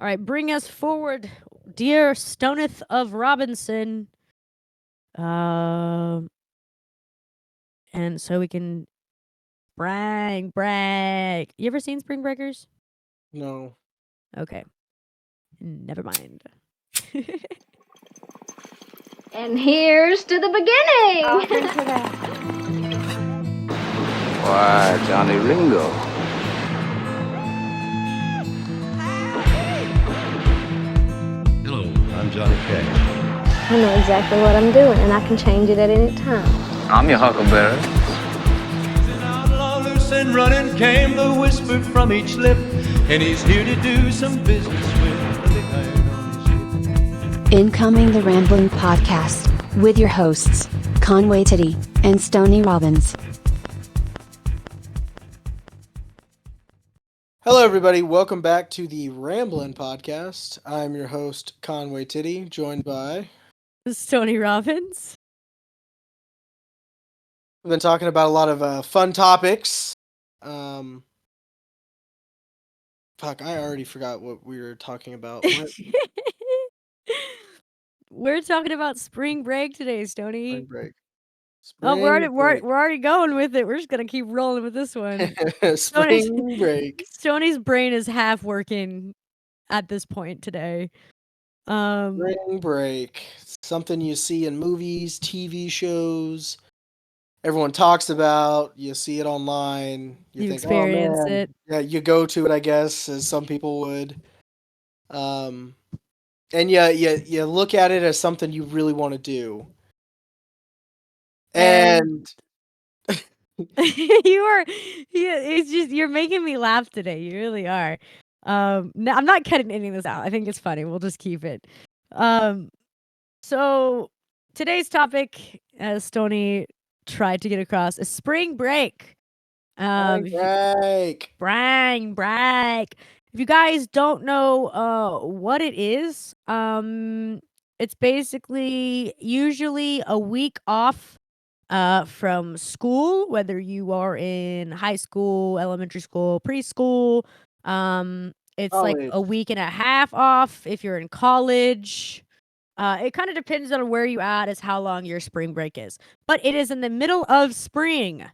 All right, bring us forward, dear Stoneth of Robinson. And so we can brag. You ever seen Spring Breakers? No. Okay. Never mind. And here's to the beginning. I'll drink to that. Why, Johnny Ringo. Hello, I'm Johnny Cash. I know exactly what I'm doing, and I can change it at any time. I'm your huckleberry. Outlaw loose and running came the whisper from each lip, and he's here to do some business with the big iron on his hip. Incoming the Ramblin podcast with your hosts, Conway Stoney and Stoney Robbins. Hello, everybody. Welcome back to the Ramblin podcast. I'm your host, Conway Stoney, joined by... Stoney Robbins. We've been talking about a lot of fun topics. Fuck, I already forgot what we were talking about. We're talking about spring break today, Stoney. Spring break. We're already going with it. We're just gonna keep rolling with this one. Spring break. Stoney's brain is half working at this point today. Spring break. Something you see in movies, TV shows. Everyone talks about. You see it online. You experience it. Yeah, you go to it, I guess, as some people would. And you look at it as something you really want to do. And you're making me laugh today. You really are. No, I'm not cutting any of this out. I think it's funny. We'll just keep it. So today's topic, as Stoney tried to get across, is spring break. break. If you guys don't know what it is, it's basically usually a week off from school, whether you are in high school, elementary school, preschool. It's like a week and a half off if you're in college. It kind of depends on where you at as how long your spring break is. But it is in the middle of spring.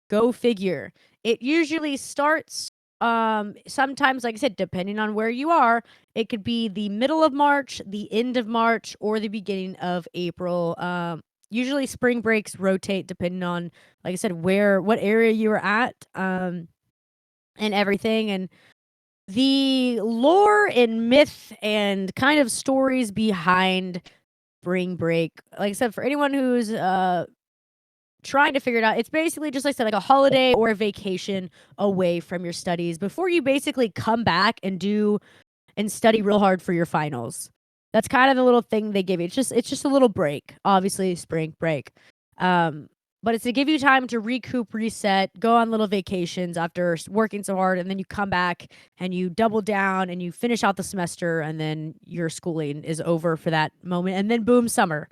Go figure. It usually starts sometimes, like I said, depending on where you are, it could be the middle of March, the end of March, or the beginning of April. Usually spring breaks rotate depending on, like I said, what area you are at, and everything. And the lore and myth and kind of stories behind spring break, like I said, for anyone who's trying to figure it out, it's basically just like I said, like a holiday or a vacation away from your studies before you basically come back and study real hard for your finals. That's kind of the little thing they give you. It's just a little break, obviously spring break. But it's to give you time to recoup, reset, go on little vacations after working so hard, and then you come back and you double down and you finish out the semester, and then your schooling is over for that moment, and then boom, summer.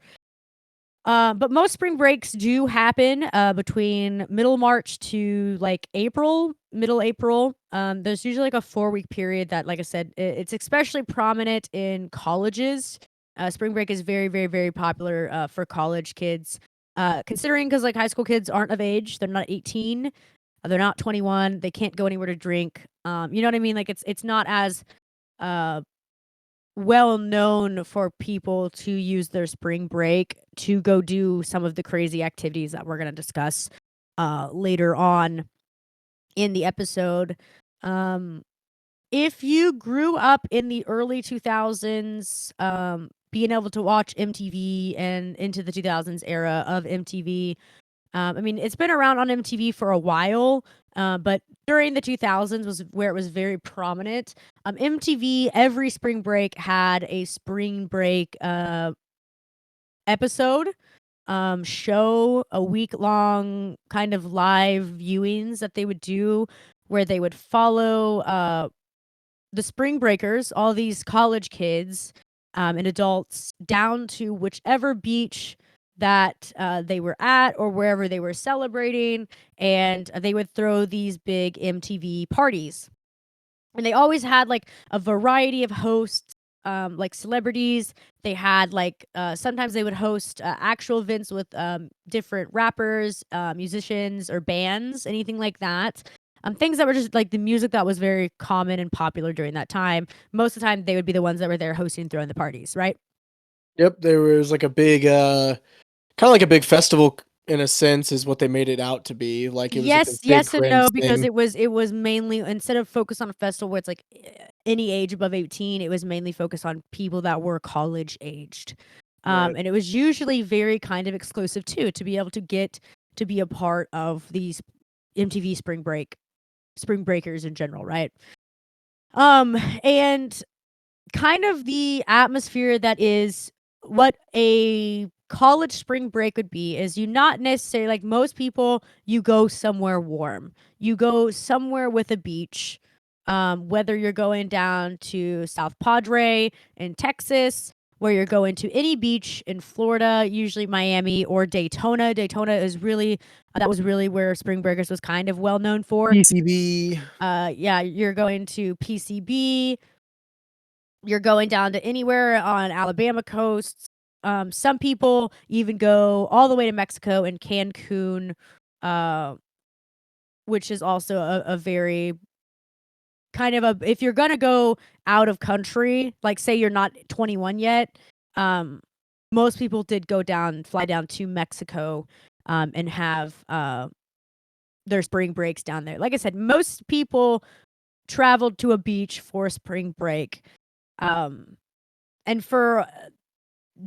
But most spring breaks do happen between middle March to like middle April. There's usually like a 4-week period that, like I said, it's especially prominent in colleges. Spring break is very, very, very popular for college kids. Considering because like high school kids aren't of age, they're not 18, they're not 21, they can't go anywhere to drink. You know what I mean? Like it's not as well known for people to use their spring break to go do some of the crazy activities that we're going to discuss later on in the episode. If you grew up in the early 2000s, being able to watch MTV and into the 2000s era of MTV, I mean, it's been around on MTV for a while, but during the 2000s was where it was very prominent. MTV, every spring break had a spring break episode, show, a week-long kind of live viewings that they would do where they would follow the spring breakers, all these college kids and adults, down to whichever beach that they were at or wherever they were celebrating, and they would throw these big MTV parties. And they always had, like, a variety of hosts, like celebrities. They had, like, sometimes they would host, actual events with, different rappers, musicians, or bands, anything like that. Things that were just, like, the music that was very common and popular during that time. Most of the time, they would be the ones that were there hosting and throwing the parties, right? Yep, there was like a big, kind of like a big festival in a sense, is what they made it out to be. Like it was like this big Yes and grand no, because thing. it was mainly, instead of focused on a festival where it's like any age above 18, it was mainly focused on people that were college aged. Right. And it was usually very kind of exclusive too, to be able to get to be a part of these MTV spring breakers in general, right? And kind of the atmosphere that is what a college spring break would be is, you not necessarily, like most people, you go somewhere warm. You go somewhere with a beach. Whether you're going down to South Padre in Texas, where you're going to any beach in Florida, usually Miami or Daytona. Daytona is really that was really where Spring Breakers was kind of well known for. PCB. Yeah, you're going to PCB. You're going down to anywhere on Alabama coasts. Some people even go all the way to Mexico and Cancun, uh, which is also a very kind of if you're gonna go out of country, like say you're not 21 yet, most people did fly down to Mexico, and have their spring breaks down there. Like I said, most people traveled to a beach for spring break. Um, and for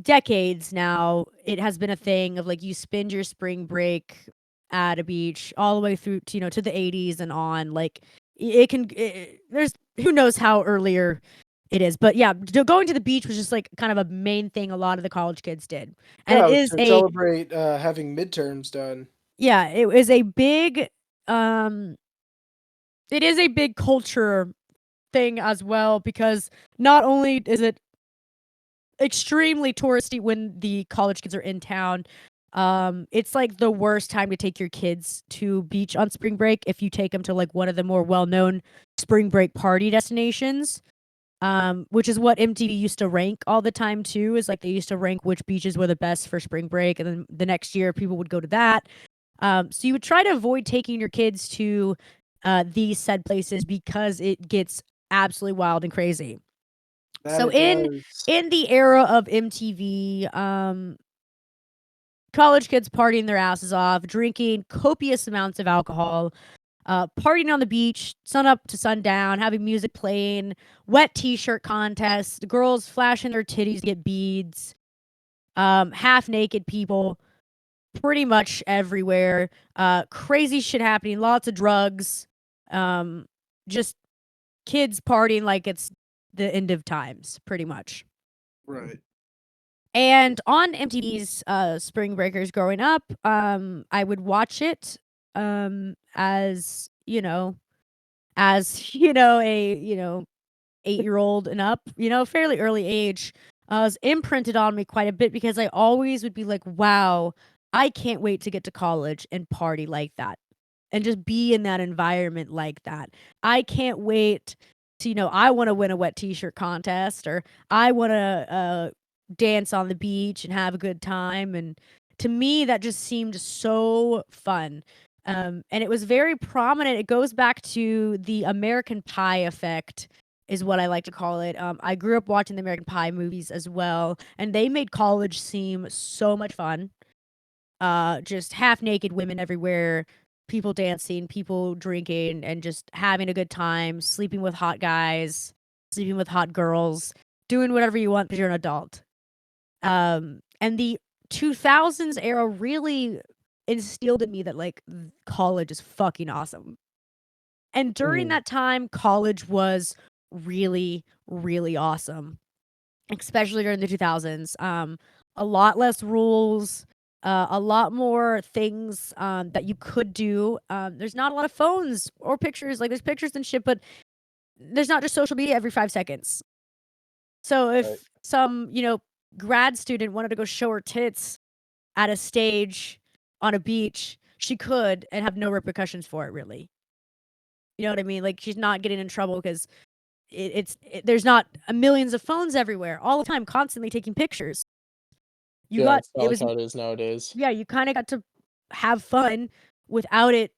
decades now, it has been a thing of like you spend your spring break at a beach all the way through to, to the 80s and on. Like there's who knows how earlier it is, but yeah, going to the beach was just like kind of a main thing a lot of the college kids did, and Yeah, it it was is to celebrate having midterms done. yeah, it is a big it is a big culture thing as well, because not only is it extremely touristy when the college kids are in town. It's like the worst time to take your kids to beach on spring break if you take them to like one of the more well-known spring break party destinations. Which is what MTV used to rank all the time too. Is like they used to rank which beaches were the best for spring break, and then the next year people would go to that. So you would try to avoid taking your kids to these said places because it gets absolutely wild and crazy. That So it does. in the era of MTV, college kids partying their asses off, drinking copious amounts of alcohol, partying on the beach, sun up to sundown, having music playing, wet t-shirt contests, girls flashing their titties to get beads, half naked people pretty much everywhere, crazy shit happening, lots of drugs, just kids partying like it's the end of times, pretty much. Right. And on MTV's Spring Breakers growing up, I would watch it as, a, 8-year-old and up, fairly early age. Was imprinted on me quite a bit because I always would be like, wow, I can't wait to get to college and party like that and just be in that environment like that. I can't wait to, I want to win a wet t-shirt contest, or I want to dance on the beach and have a good time. And to me, that just seemed so fun. And it was very prominent. It goes back to the American Pie effect, is what I like to call it. I grew up watching the American Pie movies as well, and they made college seem so much fun. Just half naked women everywhere, people dancing, people drinking, and just having a good time, sleeping with hot guys, sleeping with hot girls, doing whatever you want because you're an adult. And the 2000s era really instilled in me that like college is fucking awesome. And during that time, college was really, really awesome, especially during the 2000s. A lot less rules, a lot more things that you could do. There's not a lot of phones or pictures. Like there's pictures and shit, but there's not just social media every 5 seconds. So if Right. some, grad student wanted to go show her tits at a stage on a beach, she could and have no repercussions for it, really. You know what I mean? Like, she's not getting in trouble because there's not millions of phones everywhere all the time, constantly taking pictures. It's not It like was how it is nowadays. Yeah, you kind of got to have fun without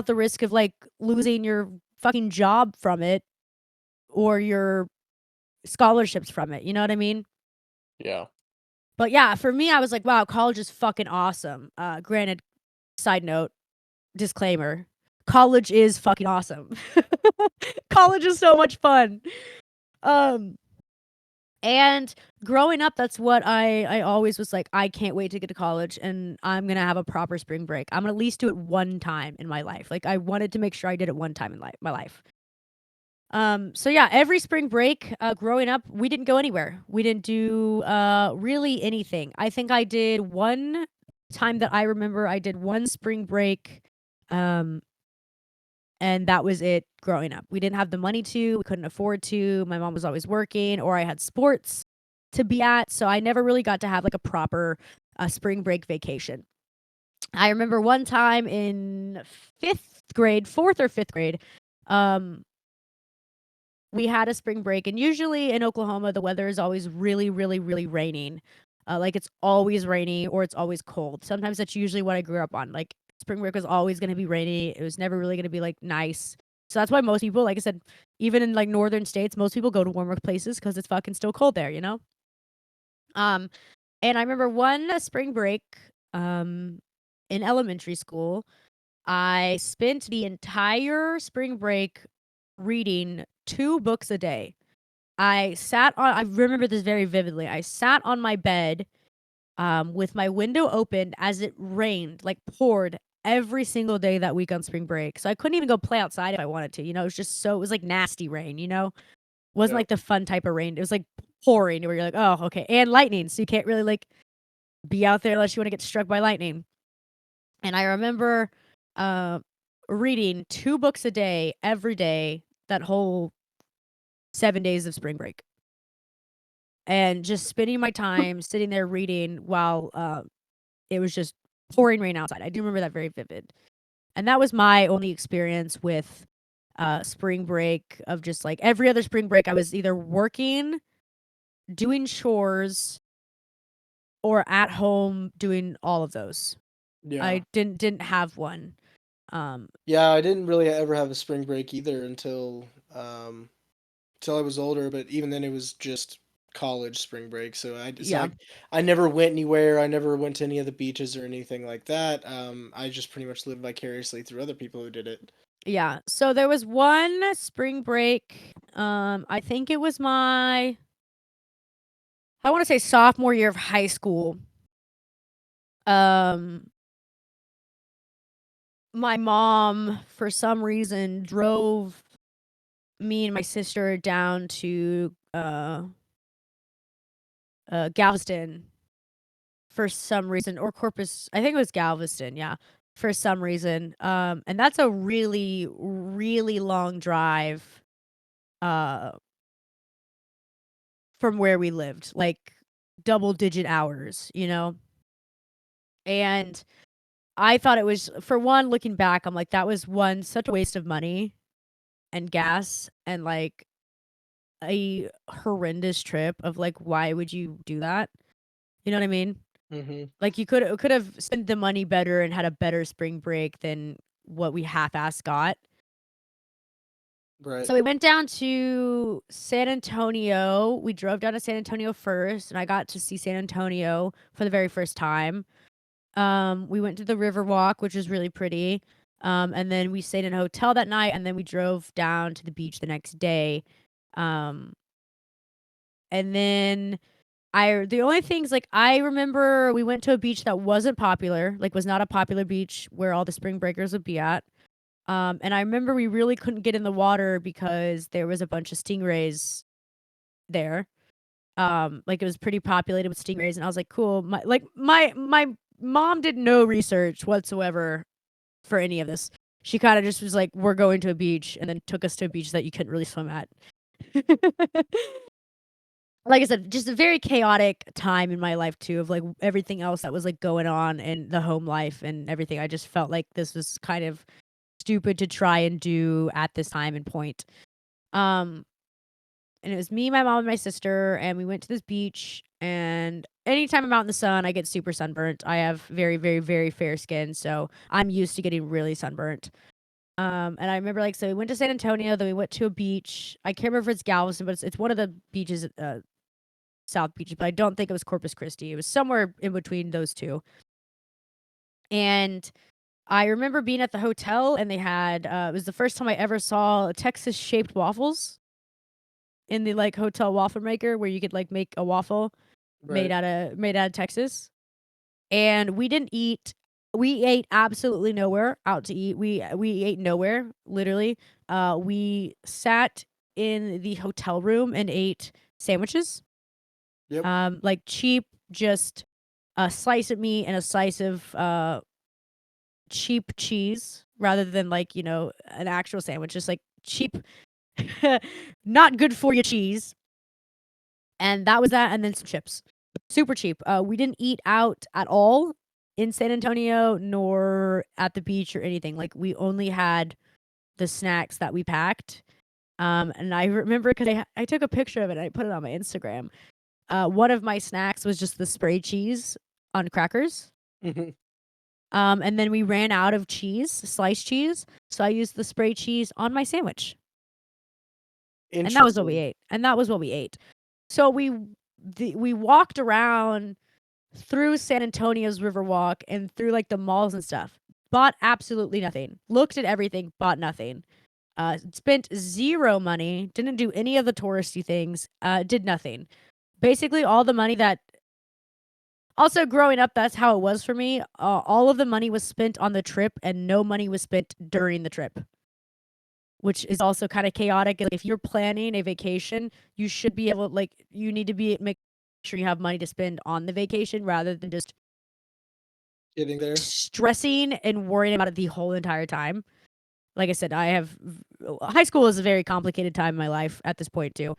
the risk of like losing your fucking job from it or your scholarships from it. You know what I mean? Yeah. But yeah, for me, I was like, wow, college is fucking awesome. Granted, side note, disclaimer, college is fucking awesome. College is so much fun. And growing up, that's what I always was like, I can't wait to get to college and I'm gonna have a proper spring break. I'm gonna at least do it one time in my life. Like, I wanted to make sure I did it one time in my life. So yeah, every spring break, growing up, we didn't go anywhere. We didn't do really anything. I think I did one time that I remember. I did one spring break, and that was it. Growing up, we didn't have the money to. We couldn't afford to. My mom was always working, or I had sports to be at, so I never really got to have like a proper spring break vacation. I remember one time in fourth or fifth grade. We had a spring break, and usually in Oklahoma, the weather is always really, really, really raining. Like, it's always rainy or it's always cold. Sometimes that's usually what I grew up on. Like, spring break was always going to be rainy. It was never really going to be like nice. So that's why most people, like I said, even in like northern states, most people go to warmer places because it's fucking still cold there, you know? And I remember one spring break in elementary school, I spent the entire spring break reading 2 books a day. I remember this very vividly. I sat on my bed, with my window open as it rained, like poured every single day that week on spring break. So I couldn't even go play outside if I wanted to, you know? It was like nasty rain, you know? Wasn't Yeah. like the fun type of rain. It was like pouring where you're like, "Oh, okay." And lightning, so you can't really like be out there unless you want to get struck by lightning. And I remember reading 2 books a day every day that whole 7 days of spring break. And just spending my time sitting there reading while it was just pouring rain outside. I do remember that very vivid. And that was my only experience with spring break. Of just like every other spring break, I was either working, doing chores, or at home doing all of those. Yeah. I didn't have one. Yeah, I didn't really ever have a spring break either until I was older, but even then it was just college spring break. So Yeah. I never went anywhere. I never went to any of the beaches or anything like that. I just pretty much lived vicariously through other people who did it. Yeah. So there was one spring break. I think it was I want to say sophomore year of high school. My mom, for some reason, drove me and my sister down to Galveston for some reason, or Corpus. I think it was Galveston. Yeah, for some reason. And that's a really, really long drive. From where we lived, like double-digit hours, you know? And I thought it was, for one, looking back, I'm like, that was such a waste of money and gas and like a horrendous trip of like, why would you do that? You know what I mean? Mm-hmm. Like, you could have spent the money better and had a better spring break than what we half-assed got. Right. So we went down to San Antonio. We drove down to San Antonio first, and I got to see San Antonio for the very first time. We went to the Riverwalk, which was really pretty. And then we stayed in a hotel that night, and then we drove down to the beach the next day. And then the only things, like, I remember we went to a beach that wasn't popular, like, was not a popular beach where all the spring breakers would be at. And I remember we really couldn't get in the water because there was a bunch of stingrays there. Like, it was pretty populated with stingrays, and I was like, "Cool." My mom did no research whatsoever for any of this. She kinda just was like, "We're going to a beach," and then took us to a beach that you couldn't really swim at. Like I said, just a very chaotic time in my life too, of like everything else that was like going on in the home life and everything. I just felt like this was kind of stupid to try and do at this time and point. And it was me, my mom, and my sister, and we went to this beach. And anytime I'm out in the sun, I get super sunburnt. I have very, very, very fair skin, so I'm used to getting really sunburnt. And I remember, like, so we went to San Antonio, then we went to a beach. I can't remember if it's Galveston, but it's one of the beaches, South Beach, but I don't think it was Corpus Christi. It was somewhere in between those two. And I remember being at the hotel, and they had it was the first time I ever saw Texas shaped waffles in the like hotel waffle maker, where you could like make a waffle made Right. out of Texas. And we didn't eat. We ate absolutely nowhere out to eat. We ate nowhere, literally. We sat in the hotel room and ate sandwiches. Yep. Like cheap, just a slice of meat and a slice of cheap cheese, rather than like, you know, an actual sandwich, just like cheap, not good for you cheese. And that was that, and then some chips. Super cheap. We didn't eat out at all in San Antonio, nor at the beach or anything. Like, we only had the snacks that we packed. And I remember because I took a picture of it and I put it on my Instagram. One of my snacks was just the spray cheese on crackers. Mhm. And then we ran out of cheese, sliced cheese, so I used the spray cheese on my sandwich. And that was what we Interesting. ate. And that was what we ate. So we walked around through San Antonio's Riverwalk and through like the malls and stuff. Bought absolutely nothing. Looked at everything, bought nothing. Spent zero money. Didn't do any of the touristy things. Did nothing. Basically, all the money that. Also, growing up, that's how it was for me. All of the money was spent on the trip, and no money was spent during the trip, which is also kind of chaotic. Like, if you're planning a vacation, you should be able, like, you need to make sure you have money to spend on the vacation rather than just Getting there. stressing and worrying about it the whole entire time. Like I said, high school is a very complicated time in my life at this point too.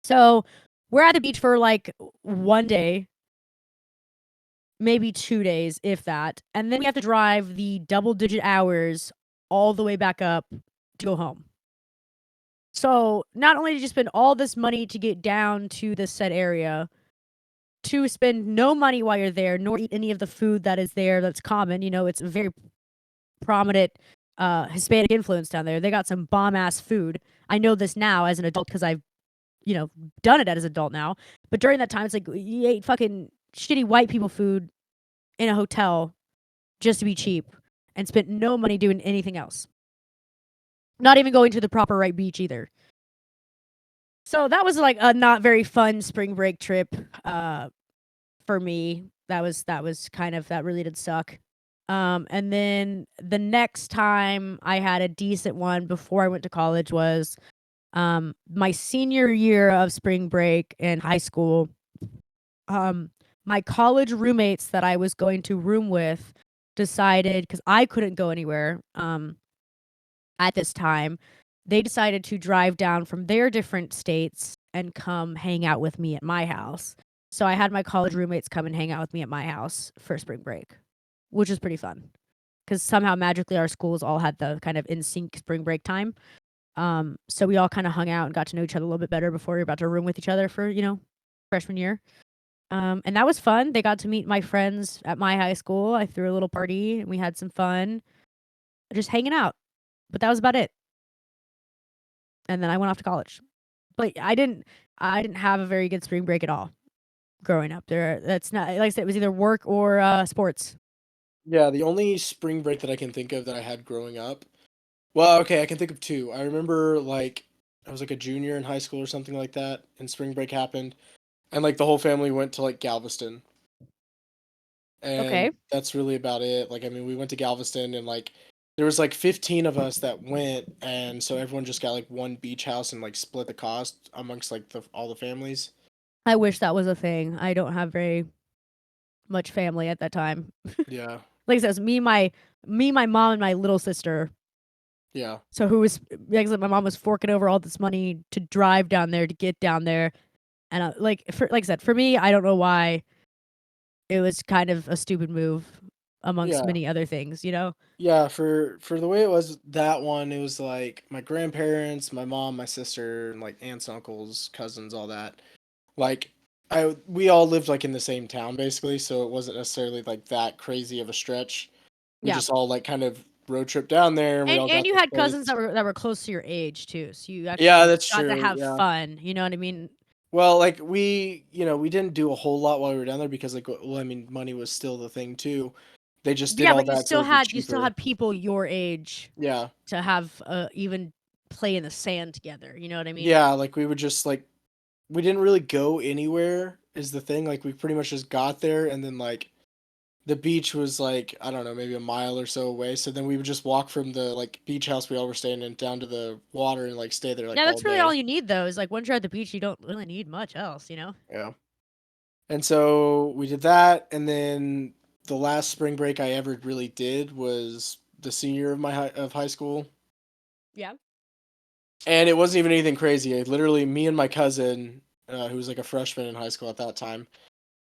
So we're at the beach for like one day, maybe 2 days, if that. And then we have to drive the double-digit hours all the way back up to go home. So, not only did you spend all this money to get down to this said area, to spend no money while you're there, nor eat any of the food that is there that's common. You know, it's a very prominent Hispanic influence down there. They got some bomb-ass food. I know this now as an adult because I've, you know, done it as an adult now. But during that time, it's like you ate fucking shitty white people food in a hotel just to be cheap and spent no money doing anything else. Not even going to the proper right beach either. So that was like a not very fun spring break trip for me. That was kind of, that really did suck. And then the next time I had a decent one before I went to college was my senior year of spring break in high school. My college roommates that I was going to room with decided, because I couldn't go anywhere at this time, they decided to drive down from their different states and come hang out with me at my house. So I had my college roommates come and hang out with me at my house for spring break, which was pretty fun. Because somehow magically our schools all had the kind of in sync spring break time. So we all kind of hung out and got to know each other a little bit better before we were about to room with each other for, you know, freshman year. And that was fun. They got to meet my friends at my high school. I threw a little party and we had some fun just hanging out. But that was about it. And then I went off to college. But I didn't have a very good spring break at all growing up. That's not, like I said, it was either work or sports. Yeah, the only spring break that I can think of that I had growing up. Well, okay, I can think of two. I remember like I was like a junior in high school or something like that, and spring break happened, and like the whole family went to like Galveston, Okay. and that's really about it. Like, I mean, we went to Galveston, and like there was like 15 of us that went, and so everyone just got like one beach house and like split the cost amongst like all the families. I wish that was a thing. I don't have very much family at that time. Yeah, Like I said, it was my mom, and my little sister. yeah. So who was, like I said, my mom was forking over all this money to drive down there, to get down there. And like I said, for me, I don't know why it was kind of a stupid move. amongst Yeah. many other things, you know? Yeah, for the way it was that one, it was like my grandparents, my mom, my sister, and like aunts, uncles, cousins, all that. Like we all lived like in the same town basically, so it wasn't necessarily like that crazy of a stretch. We Yeah. just all like kind of road trip down there and we all And got you this had cousins place. that were close to your age too, so you Yeah, actually that's got to true. have Yeah. fun, you know what I mean? Well, like we didn't do a whole lot while we were down there because like well, I mean, money was still the thing too. They just did Yeah, all but that so it'd be you still cheaper. had people your age Yeah. to have even play in the sand together, you know what I mean? Yeah, like we would just like we didn't really go anywhere is the thing. Like we pretty much just got there and then like the beach was like, I don't know, maybe a mile or so away. So then we would just walk from the like beach house we all were staying in down to the water and like stay there like Yeah, all that's really all day. you need though. Is like once you're at the beach, you don't really need much else, you know? Yeah. And so we did that and then the last spring break I ever really did was the senior of high school. Yeah. And it wasn't even anything crazy. Literally me and my cousin, who was like a freshman in high school at that time,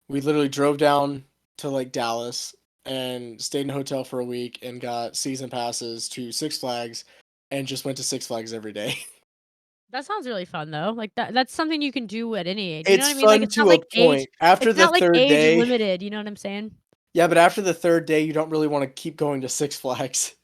we literally drove down to like Dallas and stayed in a hotel for a week and got season passes to Six Flags and just went to Six Flags every day. That sounds really fun though. Like that's something you can do at any age. You know what It's I mean? Like fun to a point. After it's the not like third age day, limited, you know what I'm saying? yeah, but after the third day, you don't really want to keep going to Six Flags.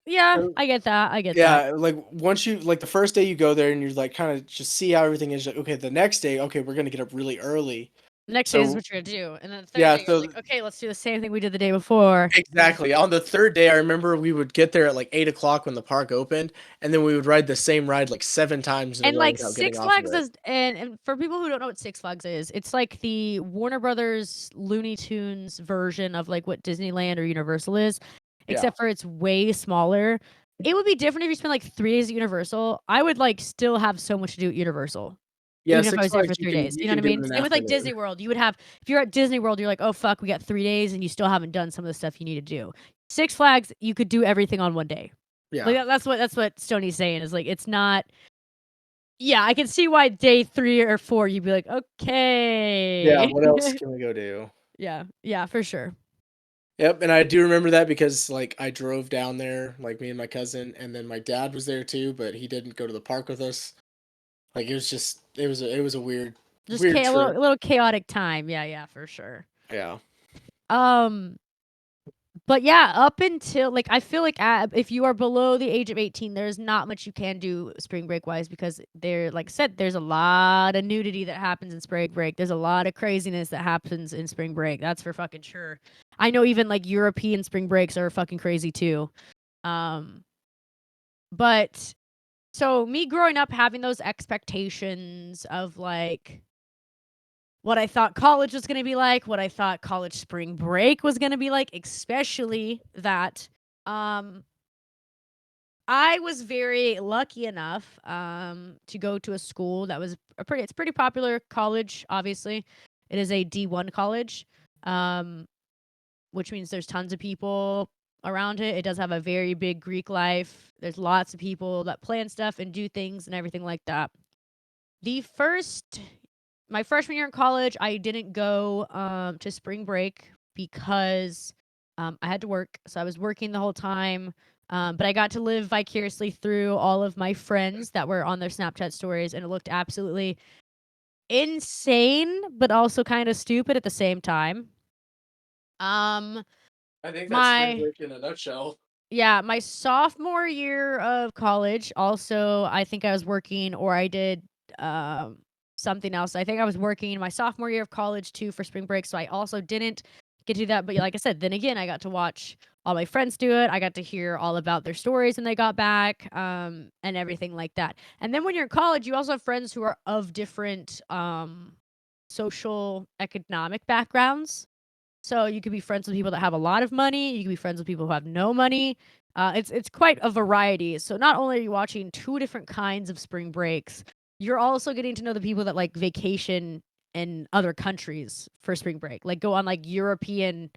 Yeah, So, I get that. I get that. yeah, like once you like the first day you go there and you're like kind of just see how everything is. Like, okay, the next day, okay, we're gonna get up really early. The next day is So what you're gonna do. And then the third yeah, day you're so like, okay, let's do the same thing we did the day before. exactly. On the third day, I remember we would get there at like 8 o'clock when the park opened, and then we would ride the same ride like 7 times in a And row like without getting Six off of Flags it. is and for people who don't know what Six Flags is, it's like the Warner Brothers Looney Tunes version of like what Disneyland or Universal is, Yeah. except for it's way smaller. It would be different if you spent like 3 days at Universal. I would like still have so much to do at Universal. Yeah, Even if I Six was there for Flags 3 days, you you know what can I do mean? in an Same with like Disney afternoon. World, you would have if you're at Disney World, you're like, "Oh fuck, we got 3 days," and you still haven't done some of the stuff you need to do. Six Flags, you could do everything on one day. Yeah. Like that's what Stoney's saying is like it's not. Yeah, I can see why day 3 or 4 you'd be like, Yeah, "Okay." what else can we go do? Yeah, for sure. Yep, and I do remember that because like I drove down there, like me and my cousin, and then my dad was there too, but he didn't go to the park with us. Like it was just it was a Just weird a trip. little chaotic time. Yeah, for sure. Yeah. Um But yeah, up until like I feel like if you are below the age of 18, there's not much you can do spring break wise because there, like I said, there's a lot of nudity that happens in spring break. There's a lot of craziness that happens in spring break. That's for fucking sure. I know even like European spring breaks are fucking crazy too. Um, but so me growing up having those expectations of like what I thought college was gonna be like, what I thought college spring break was gonna be like, especially that um I was very lucky enough to go to a school that was it's a pretty popular college, obviously. It is a D1 college. Um which means there's tons of people around it. It does have a very big Greek life. There's lots of people that plan stuff and do things and everything like that. The first My freshman year in college, I didn't go to spring break because I had to work. So I was working the whole time. But I got to live vicariously through all of my friends that were on their Snapchat stories, and it looked absolutely insane, but also kind of stupid at the same time. Um, I think that's spring my break in a nutshell. Yeah, my sophomore year of college, also, I think I was working or I did something else. I think I was working my sophomore year of college too for spring break, so I also didn't get to do that. But like I said, then again, I got to watch all my friends do it. I got to hear all about their stories when they got back, and everything like that. And then when you're in college, you also have friends who are of different social economic backgrounds. So you could be friends with people that have a lot of money. You could be friends with people who have no money. It's quite a variety. So not only are you watching two different kinds of spring breaks, you're also getting to know the people that like vacation in other countries for spring break, like go on like European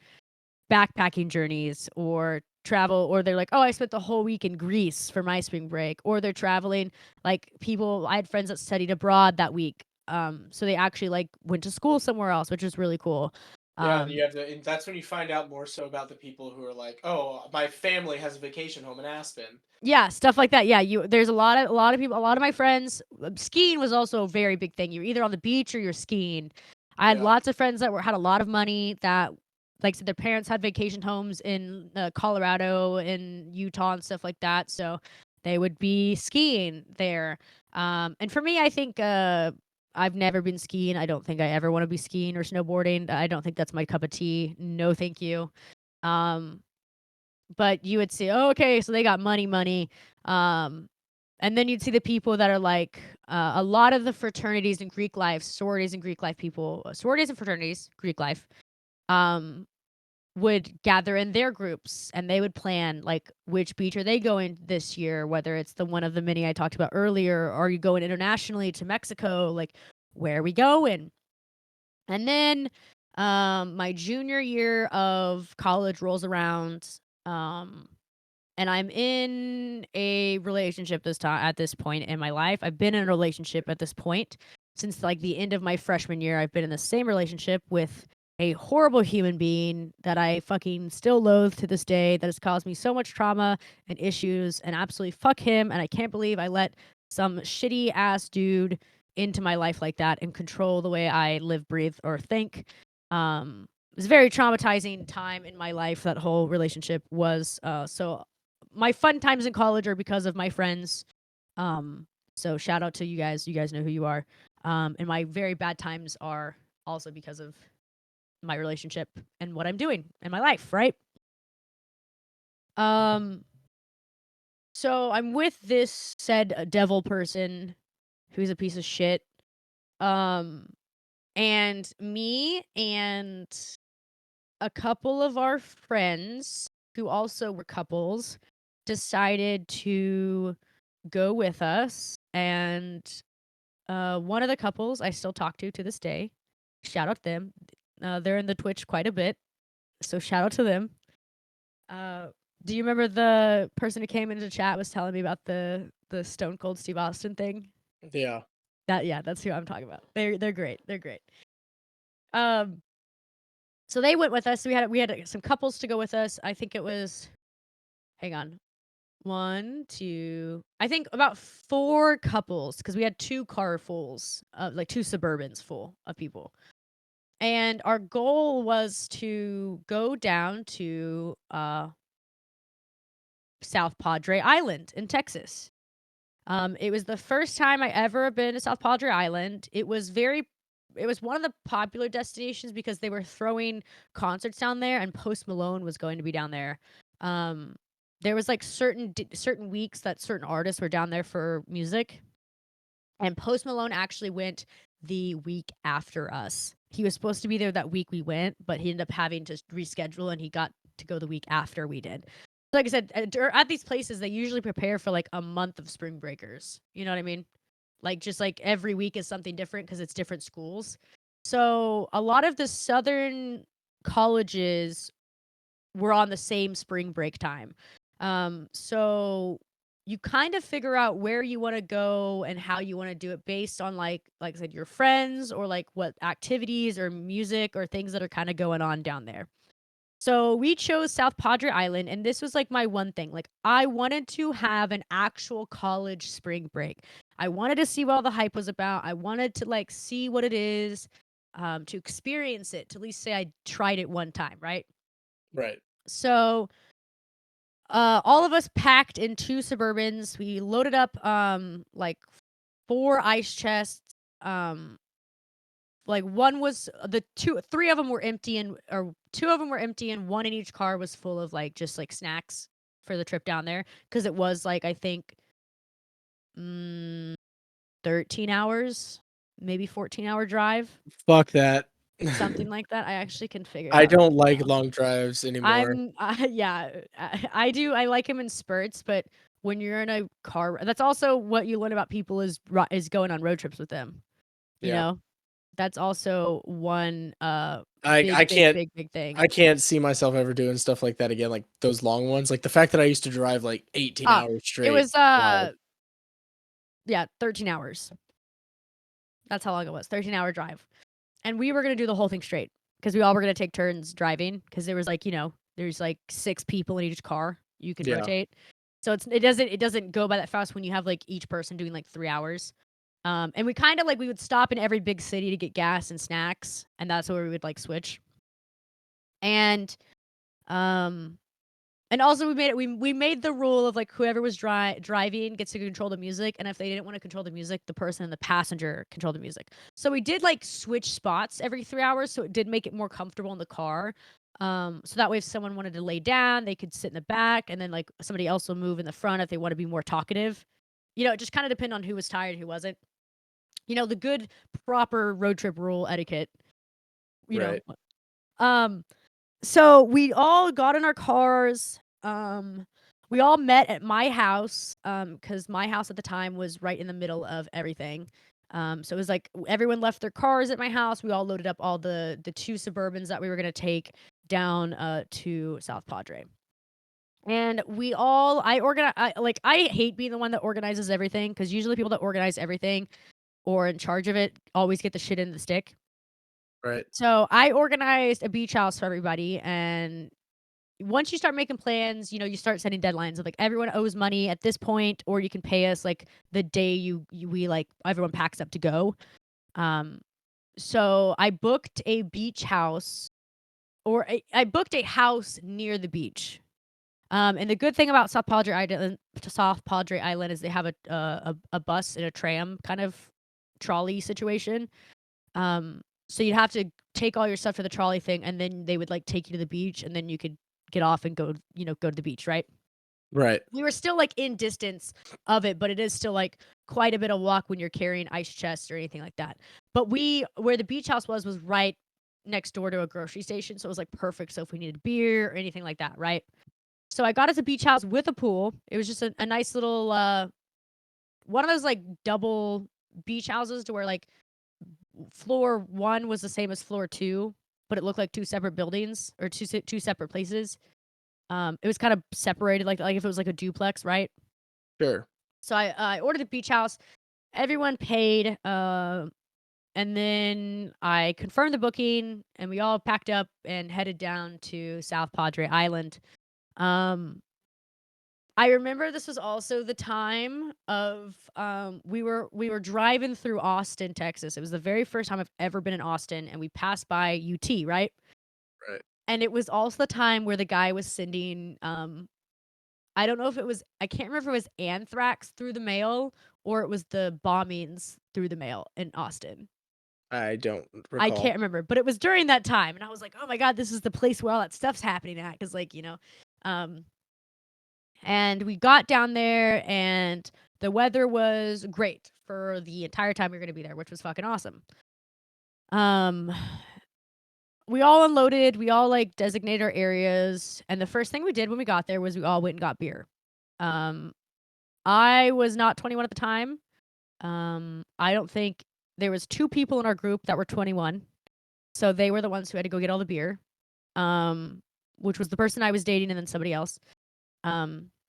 backpacking journeys or travel, or they're like, oh, I spent the whole week in Greece for my spring break, or they're traveling. Like people, I had friends that studied abroad that week. So they actually like went to school somewhere else, which is really cool. Yeah, you have to, and that's when you find out more so about the people who are like, oh, my family has a vacation home in Aspen. Yeah, stuff like that. Yeah, there's a lot of people, a lot of my friends. Skiing was also a very big thing. You're either on the beach or you're skiing. I had Yeah. lots of friends that had a lot of money that, like I said, their parents had vacation homes in Colorado and Utah and stuff like that. So they would be skiing there. And for me, I think I've never been skiing. I don't think I ever want to be skiing or snowboarding. I don't think that's my cup of tea. No, thank you. But you would see, oh, okay, so they got money. And then you'd see the people that are like a lot of the fraternities and Greek life, sororities and Greek life people, sororities and fraternities, Greek life, would gather in their groups and they would plan like which beach are they going this year, whether it's the one of the many I talked about earlier, or are you going internationally to Mexico, like where are we going? And then my junior year of college rolls around. And I'm in a relationship at this point in my life. I've been in a relationship at this point since like the end of my freshman year. I've been in the same relationship with a horrible human being that I fucking still loathe to this day, that has caused me so much trauma and issues, and absolutely fuck him. And I can't believe I let some shitty ass dude into my life like that and control the way I live, breathe, or think. It was a very traumatizing time in my life. That whole relationship was. So my fun times in college are because of my friends. So shout out to you guys. You guys know who you are. And my very bad times are also because of my relationship and what I'm doing in my life, right? So I'm with this said devil person who's a piece of shit. And me and a couple of our friends who also were couples decided to go with us. And one of the couples I still talk to this day. Shout out to them. They're in the Twitch quite a bit, so shout out to them. Do you remember the person who came into the chat was telling me about the Stone Cold Steve Austin thing? Yeah. That's who I'm talking about. They're great. They're great. So they went with us. We had some couples to go with us. I think it was, hang on, 1, 2, I think about 4 couples, because we had 2 car fulls, like 2 Suburbans full of people. And our goal was to go down to South Padre Island in Texas. It was the first time I ever been to South Padre Island. It was one of the popular destinations because they were throwing concerts down there, and Post Malone was going to be down there. There was like certain weeks that certain artists were down there for music, and Post Malone actually went the week after us. He was supposed to be there that week we went, but he ended up having to reschedule, and he got to go the week after we did. Like I said, at these places, they usually prepare for like a month of spring breakers. You know what I mean? Like just like every week is something different because it's different schools. So a lot of the southern colleges were on the same spring break time. So you kind of figure out where you want to go and how you want to do it based on like I said, your friends, or like what activities or music or things that are kind of going on down there. So we chose South Padre Island, and this was like my one thing. Like I wanted to have an actual college spring break. I wanted to see what all the hype was about. I wanted to like see what it is, to experience it, to at least say I tried it one time, right? Right. So all of us packed in 2 Suburbans. We loaded up like 4 ice chests. Like one was three of them were empty, or 2 of them were empty, and one in each car was full of like just like snacks for the trip down there, because it was like I think 13 hours, maybe 14-hour drive, Fuck that. something like that. I actually can figure it I out don't right like now. long drives anymore. Yeah, I do. I like him in spurts, but when you're in a car, that's also what you learn about people is going on road trips with them. You Yeah. know, that's also one I can't big thing. I can't see myself ever doing stuff like that again, like those long ones. Like the fact that I used to drive like 18 hours straight. It was Wow. yeah, 13 hours. That's how long it was. 13-hour drive. And we were going to do the whole thing straight. because we all were gonna take turns driving because there was like, there's like 6 people in each car you could Yeah. rotate. So it doesn't go by that fast when you have like each person doing like 3 hours. And we kind of like we would stop in every big city to get gas and snacks, and that's where we would like switch. And um and also we made the rule of like whoever was driving gets to control the music, and if they didn't want to control the music, the person in the passenger controlled the music. So we did like switch spots every 3 hours, so it did make it more comfortable in the car. So that way if someone wanted to lay down, they could sit in the back, and then like somebody else will move in the front if they want to be more talkative. It just kind of depended on who was tired, who wasn't. The good proper road trip rule etiquette. You Right. know. So we all got in our cars. We all met at my house, because my house at the time was right in the middle of everything. So it was like everyone left their cars at my house. We all loaded up all the 2 Suburbans that we were gonna take down to South Padre. And I hate being the one that organizes everything because usually people that organize everything or in charge of it always get the shit in the stick. Right. So I organized a beach house for everybody, and once you start making plans, you start setting deadlines of like everyone owes money at this point, or you can pay us like the day we like everyone packs up to go. So I booked a beach house, or I booked a house near the beach. And the good thing about South Padre Island is they have a bus and a tram kind of trolley situation. So you'd have to take all your stuff to the trolley thing, and then they would like take you to the beach, and then you could get off and go to the beach, right? Right. We were still like in distance of it, but it is still like quite a bit of walk when you're carrying ice chests or anything like that. But where the beach house was right next door to a grocery station, so it was like perfect. So if we needed beer or anything like that, right? So I got us a beach house with a pool. It was just a nice little one of those like double beach houses to where like floor 1 was the same as floor 2, but it looked like 2 separate buildings or two separate places. It was kind of separated like if it was like a duplex, right? Sure. So I ordered the beach house. Everyone paid, and then I confirmed the booking, and we all packed up and headed down to South Padre Island. I remember this was also the time of we were driving through Austin, Texas. It was the very first time I've ever been in Austin, and we passed by UT, right? Right. And it was also the time where the guy was sending I don't know if it was I can't remember if it was anthrax through the mail or it was the bombings through the mail in Austin. I don't recall. I can't remember, but it was during that time, and I was like, "Oh my god, this is the place where all that stuff's happening at." Because and we got down there, and the weather was great for the entire time we were gonna be there, which was fucking awesome. We all unloaded, we all, like, designated our areas, and the first thing we did when we got there was we all went and got beer. I was not 21 at the time. I don't think there was 2 people in our group that were 21, so they were the ones who had to go get all the beer, which was the person I was dating and then somebody else.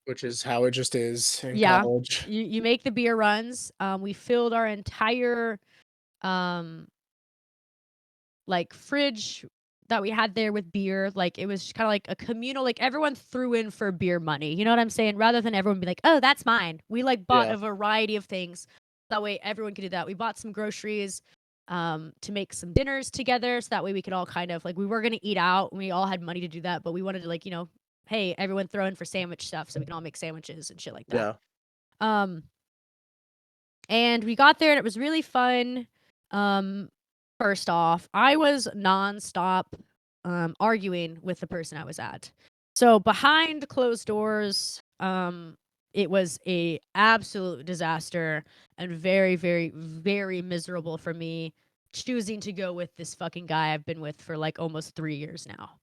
Which is how it just is in Yeah. college. You make the beer runs. We filled our entire, like, fridge that we had there with beer. Like, it was kinda like a communal like, everyone threw in for beer money, you know what I'm saying? Rather than everyone be like, "Oh, that's mine." We, like, bought Yeah. a variety of things. That way everyone could do that. We bought some groceries, to make some dinners together, so that way we could all kind of like, we were gonna eat out, and we all had money to do that, but we wanted to, like, hey, everyone throw in for sandwich stuff so we can all make sandwiches and shit like that. Yeah. And we got there, and it was really fun. First off, I was nonstop arguing with the person I was at. So behind closed doors, it was a absolute disaster and very, very, very miserable for me choosing to go with this fucking guy I've been with for like almost 3 years now.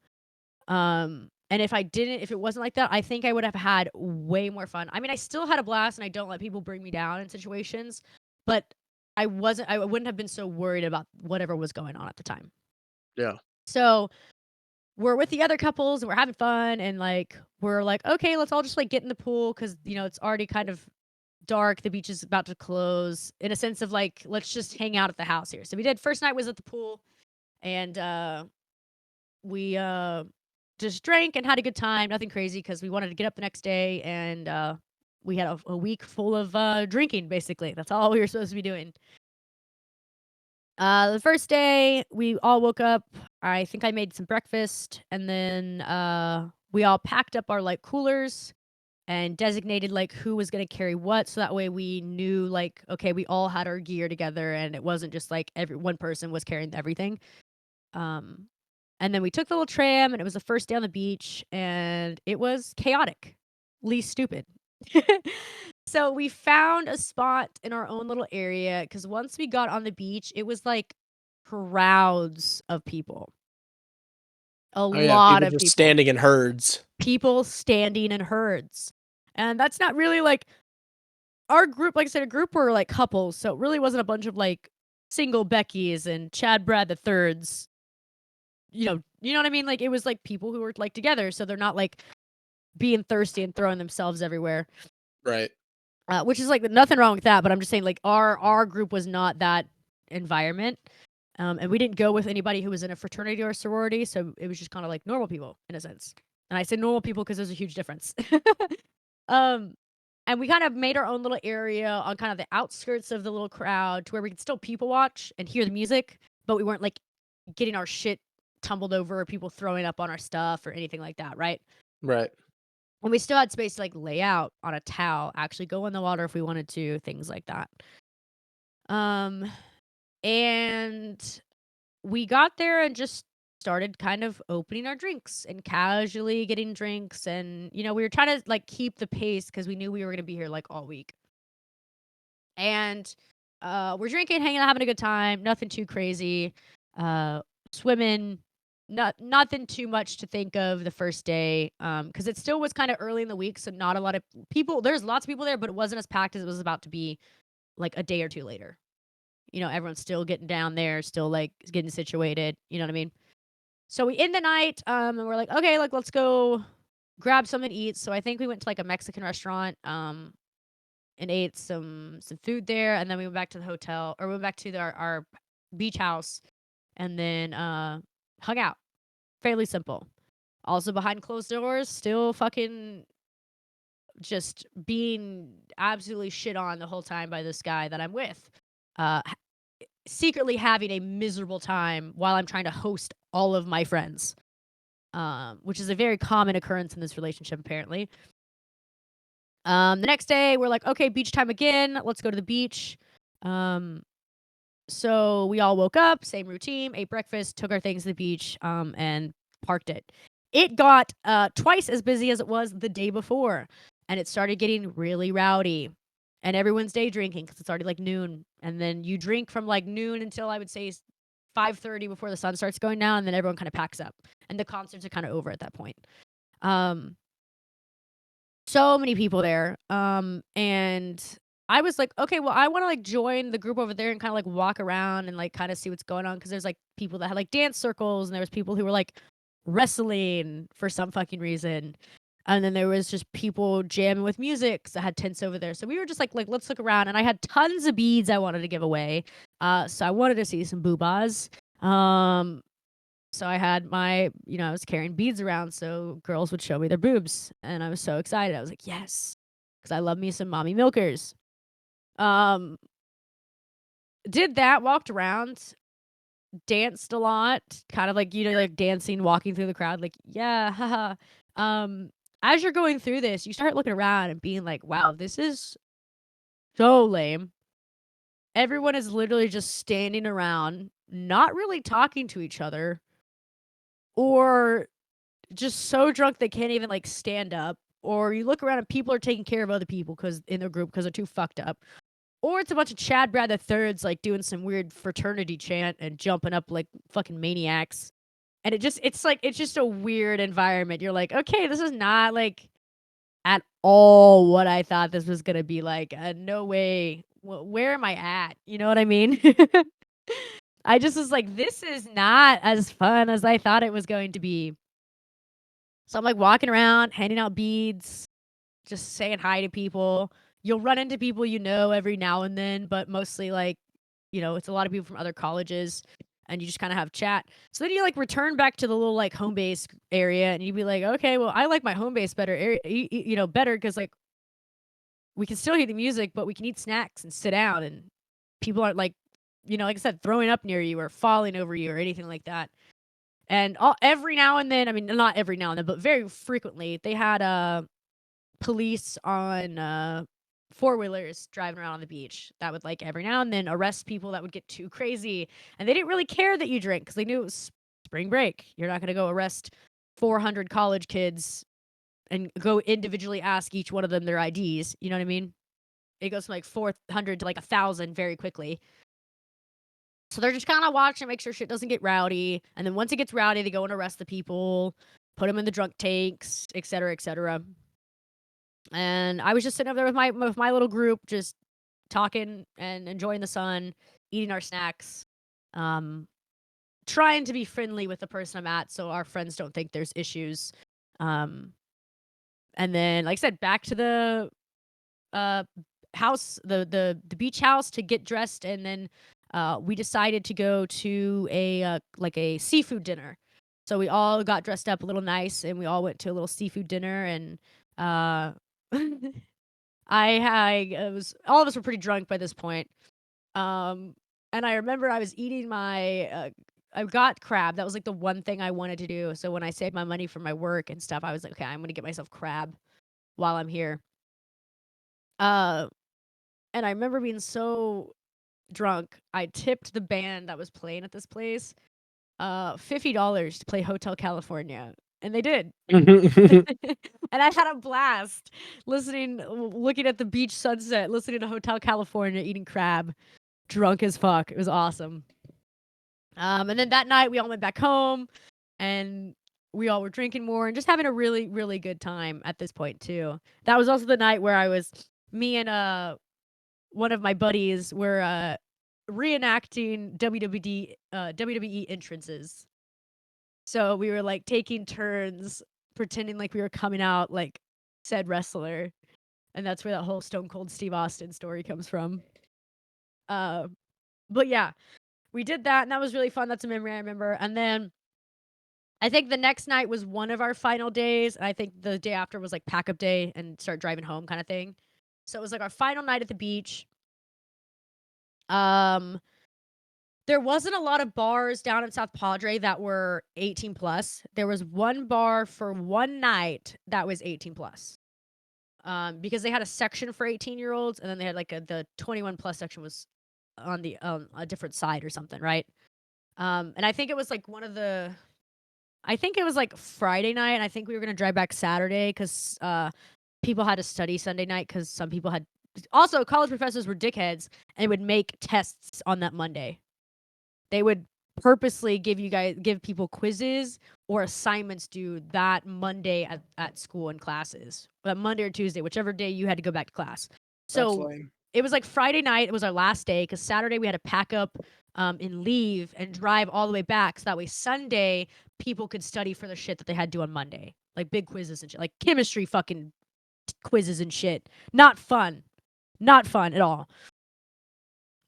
And if it wasn't like that, I think I would have had way more fun. I mean, I still had a blast, and I don't let people bring me down in situations, but I wouldn't have been so worried about whatever was going on at the time. Yeah. So we're with the other couples, and we're having fun, and like we're like, okay, let's all just like get in the pool because it's already kind of dark. The beach is about to close. In a sense of like, let's just hang out at the house here. So we did. First night was at the pool, and we just drank and had a good time. Nothing crazy because we wanted to get up the next day, and we had a week full of drinking. Basically, that's all we were supposed to be doing. The first day, we all woke up. I think I made some breakfast, and then we all packed up our like coolers and designated like who was gonna carry what, so that way we knew like, okay, we all had our gear together, and it wasn't just like every one person was carrying everything. Um, and then we took the little tram, and it was the first day on the beach, and it was chaotic, least stupid. So we found a spot in our own little area because once we got on the beach, it was like crowds of people. A Oh yeah, lot people of just people. standing in herds. People standing in herds. And that's not really like our group, like I said, a group were like couples, so it really wasn't a bunch of like single Beckys and Chad Brad the thirds. You know what I mean? Like it was like people who were like together, so they're not like being thirsty and throwing themselves everywhere. Right. Which is like nothing wrong with that, but I'm just saying like our group was not that environment. And we didn't go with anybody who was in a fraternity or sorority, so it was just kind of like normal people in a sense. And I say normal people because there's a huge difference. um, and we kind of made our own little area on kind of the outskirts of the little crowd to where we could still people watch and hear the music, but we weren't like getting our shit tumbled over or people throwing up on our stuff or anything like that, right? Right. And we still had space to like lay out on a towel, actually go in the water if we wanted to, things like that. And we got there and just started kind of opening our drinks and casually getting drinks, and we were trying to like keep the pace because we knew we were going to be here like all week. And we're drinking, hanging out, having a good time, nothing too crazy. Swimming, nothing too much to think of the first day, because it still was kind of early in the week, so not a lot of people. There's lots of people there, but it wasn't as packed as it was about to be like a day or two later. Everyone's still getting down there, still like getting situated. You know what I mean? So we end the night, and we're like, okay, like let's go grab something to eat. So I think we went to like a Mexican restaurant, and ate some food there, and then we went back to the hotel, or we went back to our beach house, and then hung out. Fairly simple. Also behind closed doors, still fucking just being absolutely shit on the whole time by this guy that I'm with. Secretly having a miserable time while I'm trying to host all of my friends, which is a very common occurrence in this relationship, apparently. The next day, we're like, okay, beach time again. Let's go to the beach. So we all woke up, same routine, ate breakfast, took our things to the beach, and parked it. It got twice as busy as it was the day before, and it started getting really rowdy. And everyone's day drinking because it's already like noon, and then you drink from like noon until I would say 5:30 before the sun starts going down, and then everyone kind of packs up, and the concerts are kind of over at that point. So many people there, and I was like, okay, well, I want to like join the group over there and kind of like walk around and like kind of see what's going on because there's like people that had like dance circles, and there was people who were like wrestling for some fucking reason. And then there was just people jamming with music that had tents over there. So we were just like let's look around. And I had tons of beads I wanted to give away. So I wanted to see some boobas. So I had I was carrying beads around so girls would show me their boobs. And I was so excited. I was like, yes. Because I love me some mommy milkers. Did that, walked around, danced a lot, kind of like, like dancing, walking through the crowd, like, yeah, haha. As you're going through this, you start looking around and being like, wow, this is so lame. Everyone is literally just standing around, not really talking to each other, or just so drunk they can't even like stand up. Or you look around and people are taking care of other people in their group because they're too fucked up. Or it's a bunch of Chad Brad the Thirds like doing some weird fraternity chant and jumping up like fucking maniacs. And it's just a weird environment. You're like, okay, this is not like at all what I thought this was gonna be like. No way. Where am I at? You know what I mean? I just was like, this is not as fun as I thought it was going to be. So I'm like walking around, handing out beads, just saying hi to people. You'll run into people every now and then, but mostly like, it's a lot of people from other colleges. and you just kind of have chat. So then you like return back to the little like home base area, and you'd be like, okay, well, I like my home base better area, better because like we can still hear the music, but we can eat snacks and sit down, and people aren't like, like I said, throwing up near you or falling over you or anything like that. And every now and then, I mean, not every now and then, but very frequently, they had police on four-wheelers driving around on the beach that would like every now and then arrest people that would get too crazy, and they didn't really care that you drink because they knew it was spring break. You're not going to go arrest 400 college kids and go individually ask each one of them their IDs. You know what I mean? It goes from like 400 to like 1,000 very quickly. So they're just kind of watching, make sure shit doesn't get rowdy. And then once it gets rowdy, they go and arrest the people, put them in the drunk tanks, et cetera, et cetera. And I was just sitting over there with my little group, just talking and enjoying the sun, eating our snacks, trying to be friendly with the person I'm at so our friends don't think there's issues. And then, like I said, back to the house, the beach house to get dressed, and then we decided to go to a seafood dinner. So we all got dressed up a little nice, and we all went to a little seafood dinner. And it was all of us were pretty drunk by this point. And I remember I was eating my. I got crab. That was like the one thing I wanted to do. So when I saved my money for my work and stuff, I was like, okay, I'm gonna get myself crab while I'm here. And I remember being so drunk, I tipped the band that was playing at this place $50 to play Hotel California, and they did. And I had a blast looking at the beach sunset, listening to Hotel California, eating crab, drunk as fuck. It was awesome. And then that night we all went back home, and we all were drinking more and just having a really, really good time at this point too. That was also the night where me and one of my buddies were reenacting WWE entrances. So we were like taking turns pretending like we were coming out like said wrestler, and that's where that whole Stone Cold Steve Austin story comes from. But yeah, we did that, and that was really fun. That's a memory I remember. And then I think the next night was one of our final days, and I think the day after was like pack up day and start driving home kind of thing. So it was like our final night at the beach. There wasn't a lot of bars down in South Padre that were 18 plus. There was one bar for one night that was 18 plus. Because they had a section for 18-year-olds, and then they had like the 21 plus section was on the a different side or something, right? And I think it was like I think it was like Friday night, and I think we were gonna drive back Saturday because people had to study Sunday night because some people had. Also, college professors were dickheads and would make tests on that Monday. They would purposely give people quizzes or assignments due that Monday at school and classes. That Monday or Tuesday, whichever day you had to go back to class. So it was like Friday night. It was our last day because Saturday we had to pack up and leave and drive all the way back. So that way Sunday people could study for the shit that they had to do on Monday. Like big quizzes and shit. Like chemistry fucking quizzes and shit. Not fun. Not fun at all.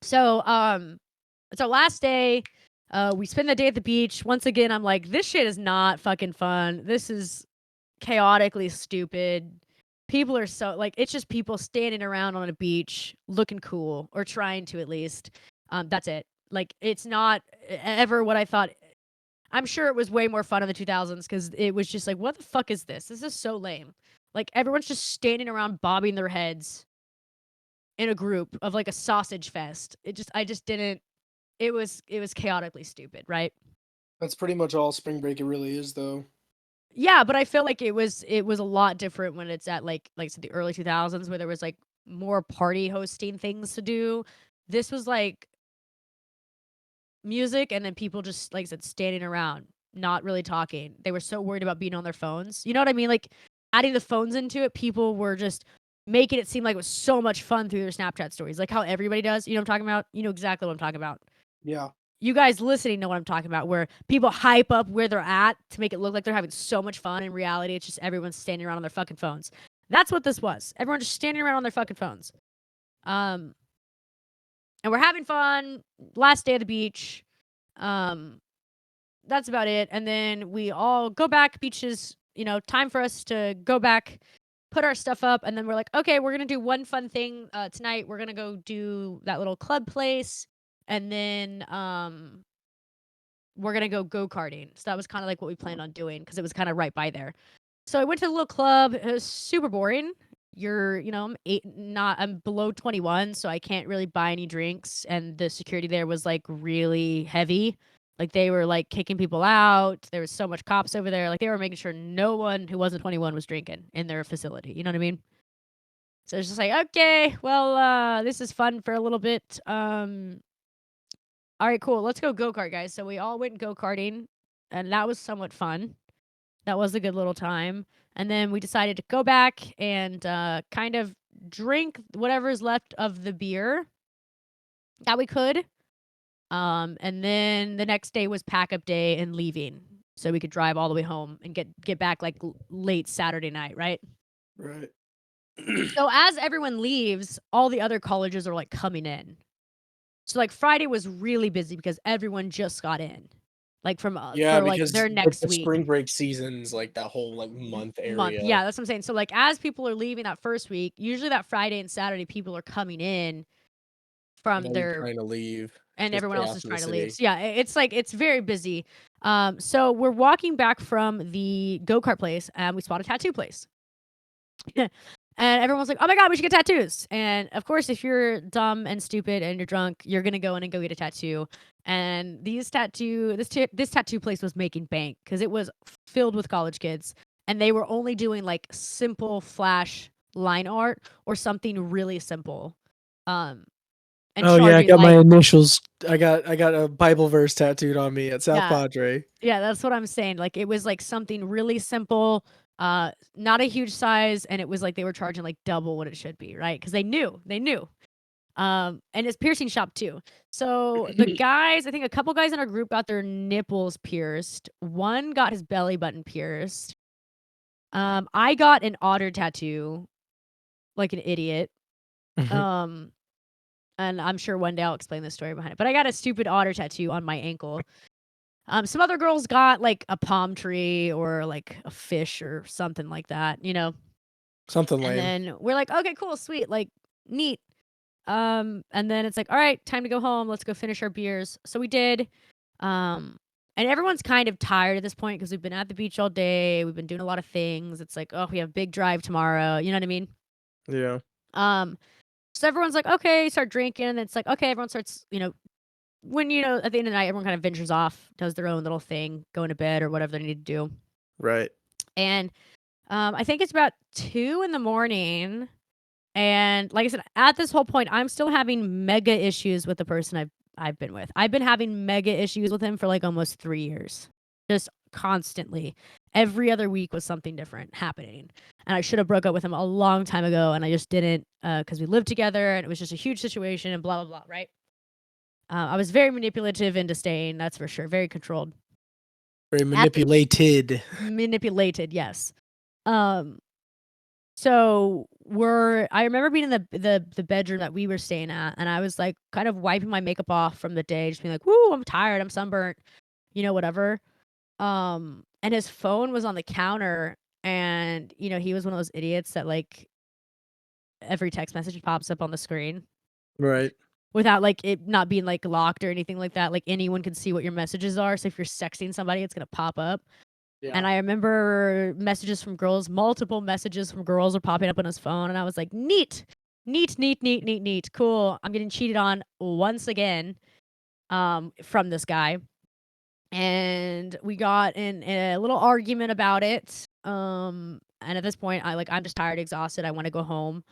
So, it's our last day. We spend the day at the beach. Once again, I'm like, this shit is not fucking fun. This is chaotically stupid. People are so, like, it's just people standing around on a beach looking cool, or trying to at least. That's it. Like, it's not ever what I thought. I'm sure it was way more fun in the 2000s because it was just like, what the fuck is this? This is so lame. Like, everyone's just standing around bobbing their heads in a group of like a sausage fest. I just didn't. It was chaotically stupid, right? That's pretty much all spring break it really is, though. Yeah, but I feel like it was a lot different when it's at like I said, the early 2000s, where there was like more party hosting things to do. This was like music, and then people just, like I said, standing around, not really talking. They were so worried about being on their phones. You know what I mean? Like, adding the phones into it, people were just making it seem like it was so much fun through their Snapchat stories, like how everybody does. You know what I'm talking about? You know exactly what I'm talking about. Yeah. You guys listening know what I'm talking about, where people hype up where they're at to make it look like they're having so much fun. In reality, it's just everyone's standing around on their fucking phones. That's what this was. Everyone just standing around on their fucking phones. And we're having fun. Last day of the beach. That's about it. And then we all go back, beaches, time for us to go back, put our stuff up, and then we're like, okay, we're gonna do one fun thing tonight. We're gonna go do that little club place, and then we're gonna go karting. So that was kind of like what we planned on doing because it was kind of right by there. So I went to the little club. It was super boring. I'm below 21, so I can't really buy any drinks. And the security there was like really heavy. Like they were like kicking people out. There was so much cops over there. Like they were making sure no one who wasn't 21 was drinking in their facility. You know what I mean? So it's just like, okay, well, this is fun for a little bit. All right, cool. Let's go kart, guys. So we all went go karting, and that was somewhat fun. That was a good little time. And then we decided to go back and kind of drink whatever is left of the beer that we could. And then the next day was pack up day and leaving, so we could drive all the way home and get back like late Saturday night, right? Right. So as everyone leaves, all the other colleges are like coming in. So like Friday was really busy because everyone just got in. Like for like because their next the week. spring break season's like that whole like month area. Yeah, that's what I'm saying. So like as people are leaving that first week, usually that Friday and Saturday people are coming in from And their trying to leave. and to everyone stay else out is in the trying to leave. city. So yeah, it's like it's very busy. So we're walking back from the go-kart place and we spot a tattoo place. And everyone's like, "Oh my god, we should get tattoos!" And of course, if you're dumb and stupid and you're drunk, you're gonna go in and go get a tattoo. And this tattoo place was making bank because it was filled with college kids, and they were only doing like simple flash line art or something really simple. And Oh yeah, I charging got my like initials. I got a Bible verse tattooed on me at South yeah, Padre. yeah, that's what I'm saying. Like it was like something really simple, not a huge size, and it was like they were charging like double what it should be, right? Because they knew. And it's piercing shop too. So the guys, I think a couple guys in our group got their nipples pierced. One got his belly button pierced. I got an otter tattoo, like an idiot. And I'm sure one day I'll explain the story behind it. But I got a stupid otter tattoo on my ankle. Some other girls got like a palm tree or like a fish or something like that, Something And lame. then we're like, okay, cool, sweet, like neat. And then it's like, all right, time to go home. Let's go finish our beers. So we did. And everyone's kind of tired at this point because we've been at the beach all day. We've been doing a lot of things. It's like, oh, we have a big drive tomorrow. You know what I mean? Yeah. So everyone's like, okay, start drinking. And it's like, okay, everyone starts, when, at the end of the night, everyone kind of ventures off, does their own little thing, going to bed or whatever they need to do. Right. And I think it's about 2 a.m. And like I said, at this whole point, I'm still having mega issues with the person I've been with. I've been having mega issues with him for like almost 3 years. Just constantly. Every other week was something different happening. And I should have broke up with him a long time ago, and I just didn't because we lived together and it was just a huge situation and blah, blah, blah, right? I was very manipulative into staying, that's for sure. Very controlled. Very manipulated. Manipulated, yes. So I remember being in the bedroom that we were staying at, and I was like kind of wiping my makeup off from the day, just being like, "Woo, I'm tired, I'm sunburnt," whatever. And his phone was on the counter, and he was one of those idiots that like every text message pops up on the screen. Right. Without like it not being like locked or anything like that. Like anyone can see what your messages are. So if you're sexting somebody, it's gonna pop up. Yeah. And I remember messages from girls, multiple messages from girls were popping up on his phone, and I was like, neat, cool. I'm getting cheated on once again, from this guy. And we got in a little argument about it. And at this point, I'm just tired, exhausted. I want to go home.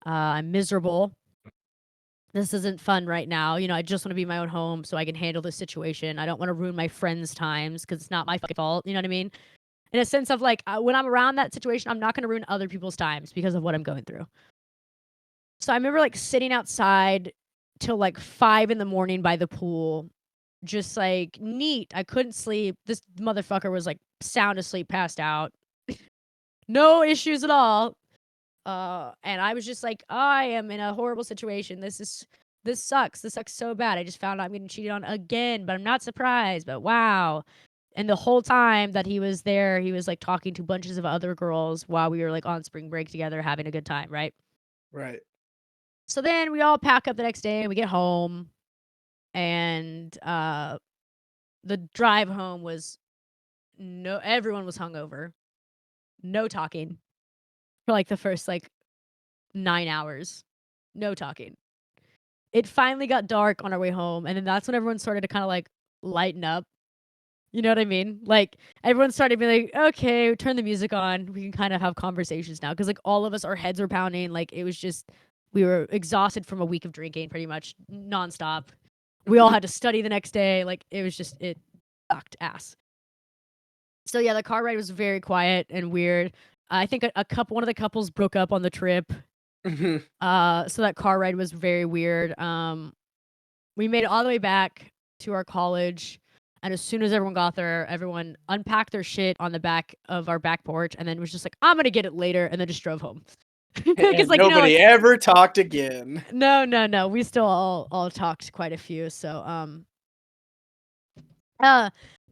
I'm miserable. This isn't fun right now. I just want to be in my own home so I can handle this situation. I don't want to ruin my friends' times because it's not my fucking fault. You know what I mean? In a sense of like, when I'm around that situation, I'm not going to ruin other people's times because of what I'm going through. So I remember like sitting outside till like 5 a.m. by the pool, just like neat. I couldn't sleep. This motherfucker was like sound asleep, passed out. No issues at all. And I was just like, I am in a horrible situation. This this sucks. This sucks so bad. I just found out I'm getting cheated on again, but I'm not surprised. But wow. And the whole time that he was there, he was like talking to bunches of other girls while we were like on spring break together, having a good time, right? Right. So then we all pack up the next day and we get home, and the drive home was everyone was hungover, no talking for like the first like 9 hours, no talking. It finally got dark on our way home, and then that's when everyone started to kind of like lighten up. You know what I mean? Like everyone started being like, okay, turn the music on. We can kind of have conversations now. Cause like all of us, our heads were pounding. Like it was just, we were exhausted from a week of drinking pretty much nonstop. We all had to study the next day. Like it was just, it sucked ass. So yeah, the car ride was very quiet and weird. I think one of the couples broke up on the trip. So that car ride was very weird. We made it all the way back to our college. And as soon as everyone got there, everyone unpacked their shit on the back of our back porch and then was just like, I'm going to get it later. And then just drove home. And like, nobody ever talked again. No. We still all talked quite a few. So,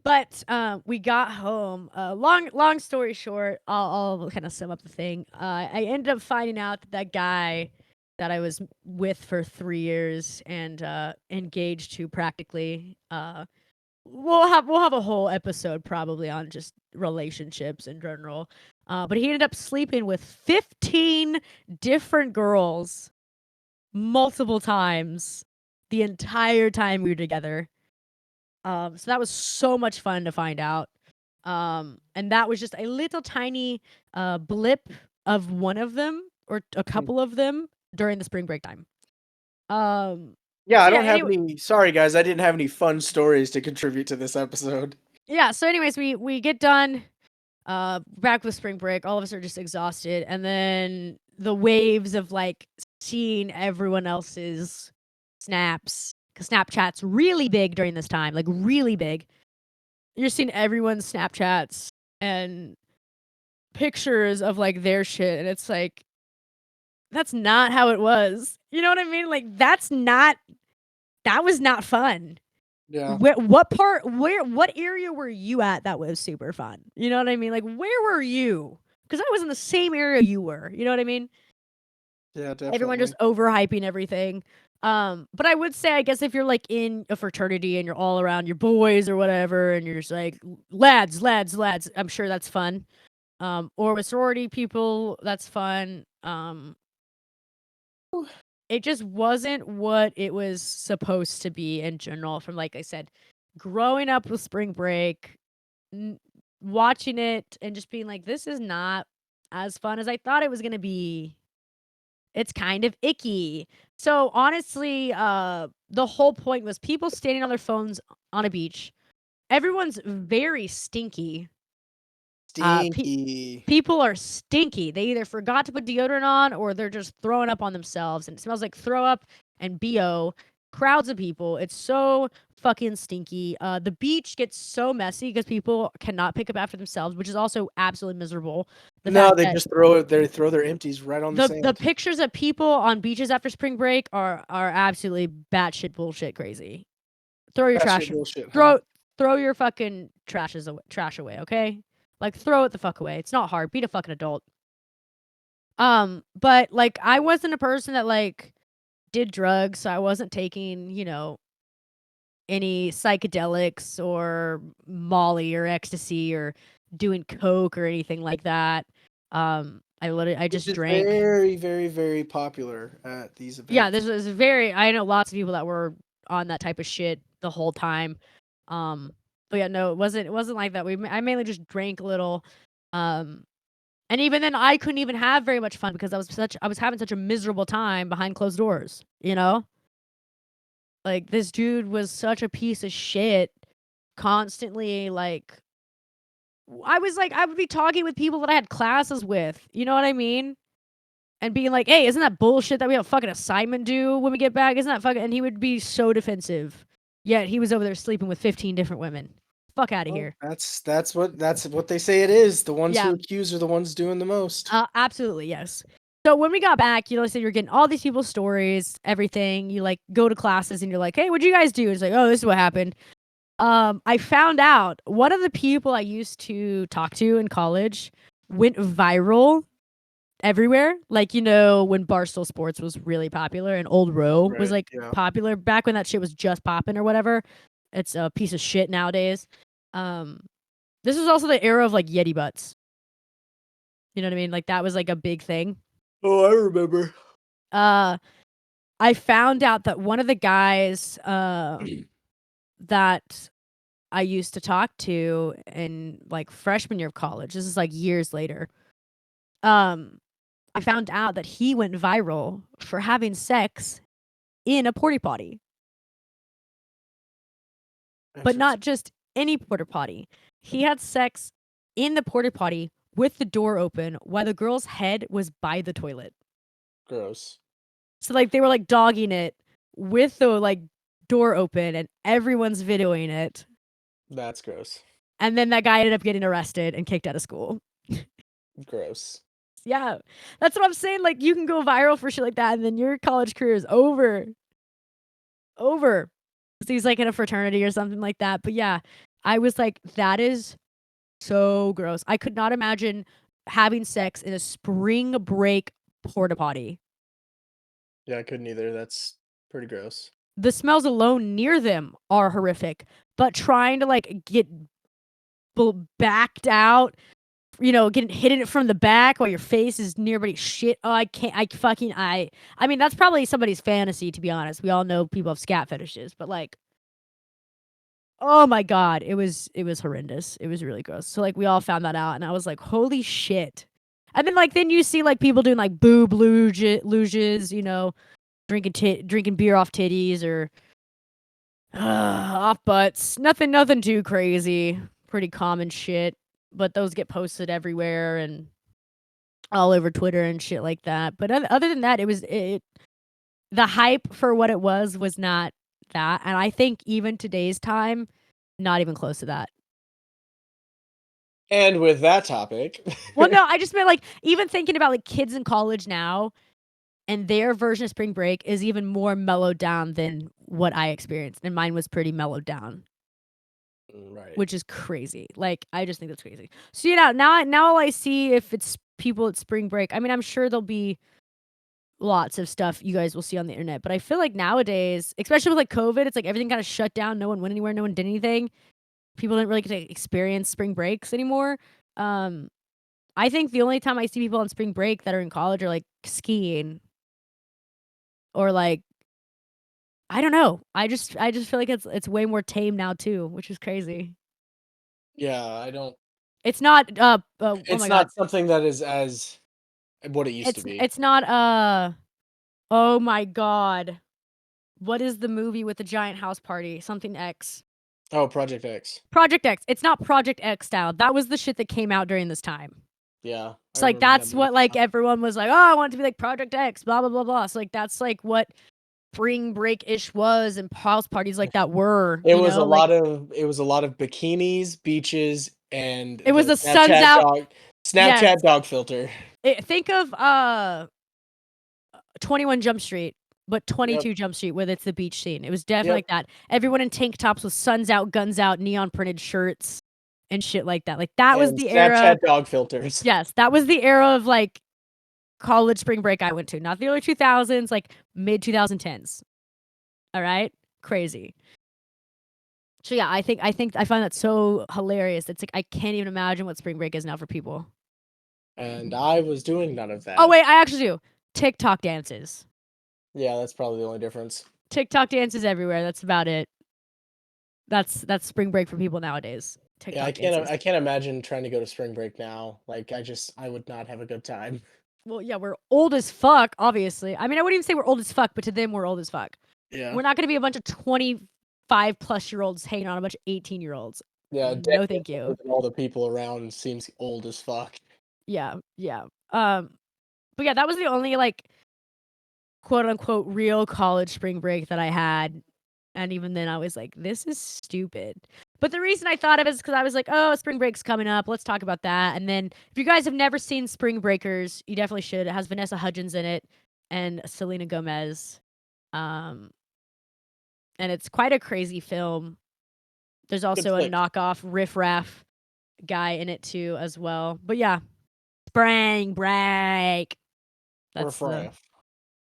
but we got home. Long story short, I'll kind of sum up the thing. I ended up finding out that guy that I was with for 3 years and engaged to practically, we'll have a whole episode probably on just relationships in general. But he ended up sleeping with 15 different girls multiple times the entire time we were together. So that was so much fun to find out. And that was just a little tiny blip of one of them or a couple of them during the spring break time. Yeah, I don't have any. Sorry, guys, I didn't have any fun stories to contribute to this episode. Yeah. So, anyways, we get done. Back with spring break, all of us are just exhausted, and then the waves of like seeing everyone else's snaps, because Snapchat's really big during this time, like really big. You're seeing everyone's Snapchats and pictures of like their shit, and it's like, that's not how it was. You know what I mean? Like that was not fun. Yeah. What area were you at that was super fun? You know what I mean? Like where were you? Because I was in the same area you were. You know what I mean? Yeah, definitely. Everyone just overhyping everything. But I would say, I guess if you're like in a fraternity and you're all around your boys or whatever, and you're just like lads, I'm sure that's fun. Or with sorority people, that's fun. It just wasn't what it was supposed to be in general. From, like I said, growing up with spring break, watching it and just being like, this is not as fun as I thought it was gonna be. It's kind of icky. So honestly, the whole point was people standing on their phones on a beach. Everyone's very stinky. Stinky. People are stinky. They either forgot to put deodorant on or they're just throwing up on themselves, and it smells like throw up and BO. Crowds of people. It's so fucking stinky. The beach gets so messy because people cannot pick up after themselves, which is also absolutely miserable. They just throw their empties right on the sand. The pictures of people on beaches after spring break are absolutely batshit bullshit crazy. Throw your trash. Bullshit, throw your fucking trash away, okay? Like throw it the fuck away. It's not hard. Be a fucking adult. But like I wasn't a person that like did drugs, so I wasn't taking, any psychedelics or Molly or ecstasy or doing coke or anything like that. I just drank. Very, very, very popular at these events. Yeah, this was I know lots of people that were on that type of shit the whole time. But yeah, no, it wasn't like that. I mainly just drank a little. And even then I couldn't even have very much fun because I was having such a miserable time behind closed doors, Like this dude was such a piece of shit, constantly like I would be talking with people that I had classes with, you know what I mean? And being like, hey, isn't that bullshit that we have a fucking assignment due when we get back? Isn't that fucking... And he would be so defensive. Yet he was over there sleeping with 15 different women. Fuck out of here. That's what they say it is. The ones who accuse are the ones doing the most. Absolutely, yes. So when we got back, so you're getting all these people's stories, everything. You like go to classes and you're like, hey, what'd you guys do? It's like, oh, this is what happened. I found out one of the people I used to talk to in college went viral everywhere. Like, when Barstool Sports was really popular and Old Row was Right, like yeah. popular back when that shit was just popping or whatever. It's a piece of shit nowadays. This was also the era of like Yeti butts. You know what I mean? Like that was like a big thing. Oh, I remember. I found out that one of the guys that I used to talk to in like freshman year of college, this is like years later. I found out that he went viral for having sex in a porta potty, but not just any porta potty. He had sex in the porta potty with the door open while the girl's head was by the toilet. Gross. So like they were like dogging it with the like door open and everyone's videoing it. That's gross. And then that guy ended up getting arrested and kicked out of school. Gross. Yeah. That's what I'm saying. Like you can go viral for shit like that and then your college career is over. Over. So he's like in a fraternity or something like that. But yeah, I was like, that is so gross. I could not imagine having sex in a spring break porta potty. Yeah, I couldn't either. That's pretty gross. The smells alone near them are horrific, but trying to like get backed out, getting hit in it from the back while your face is near everybody's shit. Oh, I can't. I mean, that's probably somebody's fantasy, to be honest. We all know people have scat fetishes, but like, oh my god, it was horrendous. It was really gross. So like, we all found that out, and I was like, holy shit. And then like, then you see like people doing like boob luges, drinking beer off titties or off butts. Nothing too crazy. Pretty common shit. But those get posted everywhere and all over Twitter and shit like that. But other than that, the hype for what it was not that. And I think even today's time, not even close to that. And with that topic. Well, no, I just meant like even thinking about like kids in college now and their version of spring break is even more mellowed down than what I experienced. And mine was pretty mellowed down. Right. Which is crazy. Like, I just think that's crazy. So, now I see if it's people at spring break. I mean, I'm sure there'll be lots of stuff you guys will see on the internet, but I feel like nowadays, especially with like COVID, it's like everything kind of shut down. No one went anywhere. No one did anything. People didn't really get to experience spring breaks anymore. I think the only time I see people on spring break that are in college are like skiing or like, I don't know. I just feel like it's way more tame now too, which is crazy. Yeah, I don't. It's not. Oh It's my not god. something that is as what it used to be. It's not. Oh my god. What is the movie with the giant house party? Something X. Oh, Project X. Project X. It's not Project X style. That was the shit that came out during this time. Yeah. It's like that's what like everyone was like. Oh, I want it to be like Project X. Blah blah blah blah. So like that's like what spring break ish was and house parties like that were. It was a lot of bikinis, beaches, and it was the the sun's out. Snapchat dog filter. Think of 21 Jump Street, but 22 Jump Street, where it's the beach scene. It was definitely like that. Everyone in tank tops with suns out, guns out, neon printed shirts and shit like that. Like that was the era. Snapchat dog filters. Yes, that was the era of like college spring break I went to. Not the early 2000s, like mid 2010s. All right? Crazy. So yeah, I find that so hilarious. It's like I can't even imagine what spring break is now for people. And I was doing none of that. Oh wait, I actually do. TikTok dances. Yeah, that's probably the only difference. TikTok dances everywhere. That's about it. That's spring break for people nowadays. TikTok dances. I can't imagine trying to go to spring break now. Like I would not have a good time. Well, yeah, we're old as fuck, obviously. I mean, I wouldn't even say we're old as fuck, but to them we're old as fuck. Yeah. We're not going to be a bunch of 25-plus-year-olds hanging on a bunch of 18-year-olds. Yeah, no thank you. All the people around seems old as fuck. Yeah. But yeah, that was the only like quote unquote real college spring break that I had. And even then, I was like, this is stupid. But the reason I thought of it is because I was like, oh, spring break's coming up. Let's talk about that. And then if you guys have never seen Spring Breakers, you definitely should. It has Vanessa Hudgens in it and Selena Gomez. And it's quite a crazy film. There's also a flick. knockoff Riff Raff guy in it too as well. But yeah, Sprang Break. That's the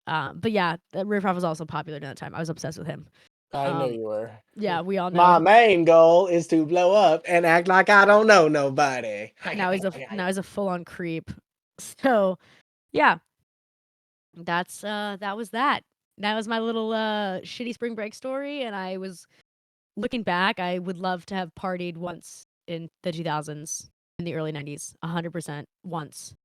but yeah, Riff Raff was also popular during that time. I was obsessed with him. I know you were. Yeah, we all know. My main goal is to blow up and act like I don't know nobody. Now he's a full on creep. So yeah. That's that was that. That was my little shitty spring break story, and I was looking back, I would love to have partied once in the 2000s, in the early 90s, 100% once.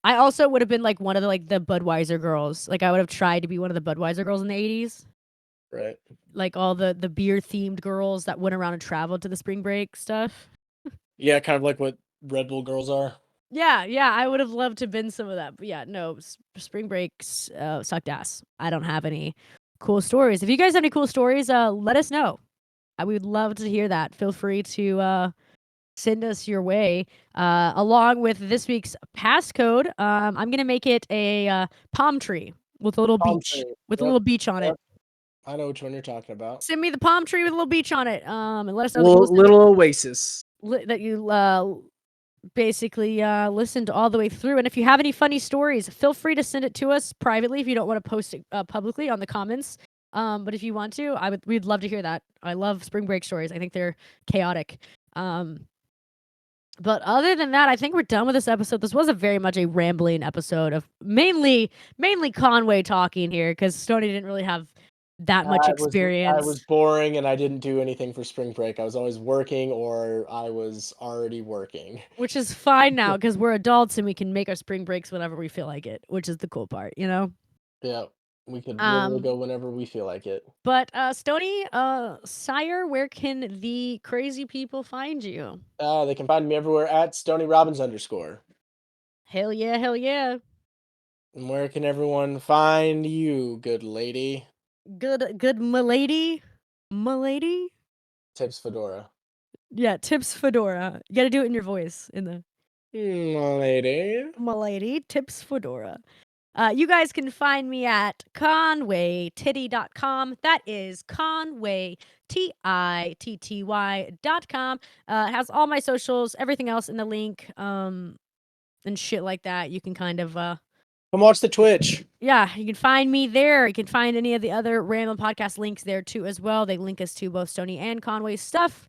I also would have been like one of the Budweiser girls. Like I would have tried to be one of the Budweiser girls in the 80s. Right. Like all the beer themed girls that went around and traveled to the spring break stuff. Yeah, kind of like what Red Bull girls are. Yeah, I would have loved to have been some of that. But yeah, no, spring breaks sucked ass. I don't have any cool stories. If you guys have any cool stories, let us know. We would love to hear that. Feel free to send us your way. Along with this week's passcode, I'm going to make it a palm tree with a little beach. With a little beach on it. I know which one you're talking about. Send me the palm tree with a little beach on it. And let us know Little oasis. that you basically listened all the way through. And if you have any funny stories, feel free to send it to us privately if you don't want to post it publicly on the comments. But if you want to, we'd love to hear that. I love spring break stories. I think they're chaotic. But other than that, I think we're done with this episode. This was a very much a rambling episode of mainly Conway talking here because Stoney didn't really have that much experience. I was boring and I didn't do anything for spring break. I was always working or I was already working. Which is fine now because we're adults and we can make our spring breaks whenever we feel like it, which is the cool part, you know? Yeah, we could really go whenever we feel like it. But Stoney, sire, where can the crazy people find you? They can find me everywhere at StoneyRobbins_. Hell yeah, hell yeah. And where can everyone find you, good lady? Good milady? Milady? Tips Fedora. Yeah, Tips Fedora. You gotta do it in your voice. In the Milady. Tips Fedora. You guys can find me at conwaytitty.com. That is conwaytitty.com. It has all my socials, everything else in the link, and shit like that. You can kind of come watch the Twitch. Yeah, you can find me there. You can find any of the other Ramblin podcast links there too as well. They link us to both Stoney and Conway's stuff.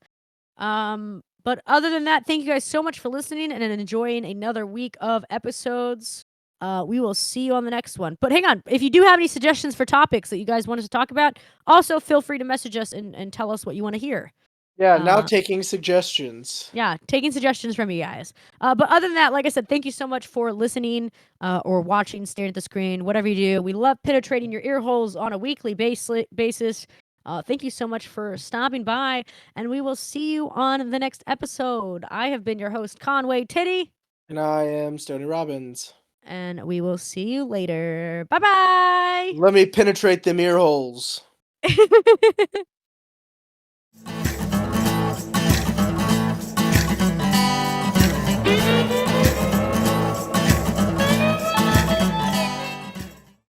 But other than that, thank you guys so much for listening and enjoying another week of episodes. We will see you on the next one. But hang on, if you do have any suggestions for topics that you guys want us to talk about, also feel free to message us and tell us what you want to hear. Yeah, now taking suggestions. Yeah, taking suggestions from you guys. But other than that, like I said, thank you so much for listening or watching, staring at the screen, whatever you do. We love penetrating your ear holes on a weekly basis. Thank you so much for stopping by, and we will see you on the next episode. I have been your host, Conway Titty. And I am Stoney Robbins. And we will see you later. Bye-bye! Let me penetrate them ear holes.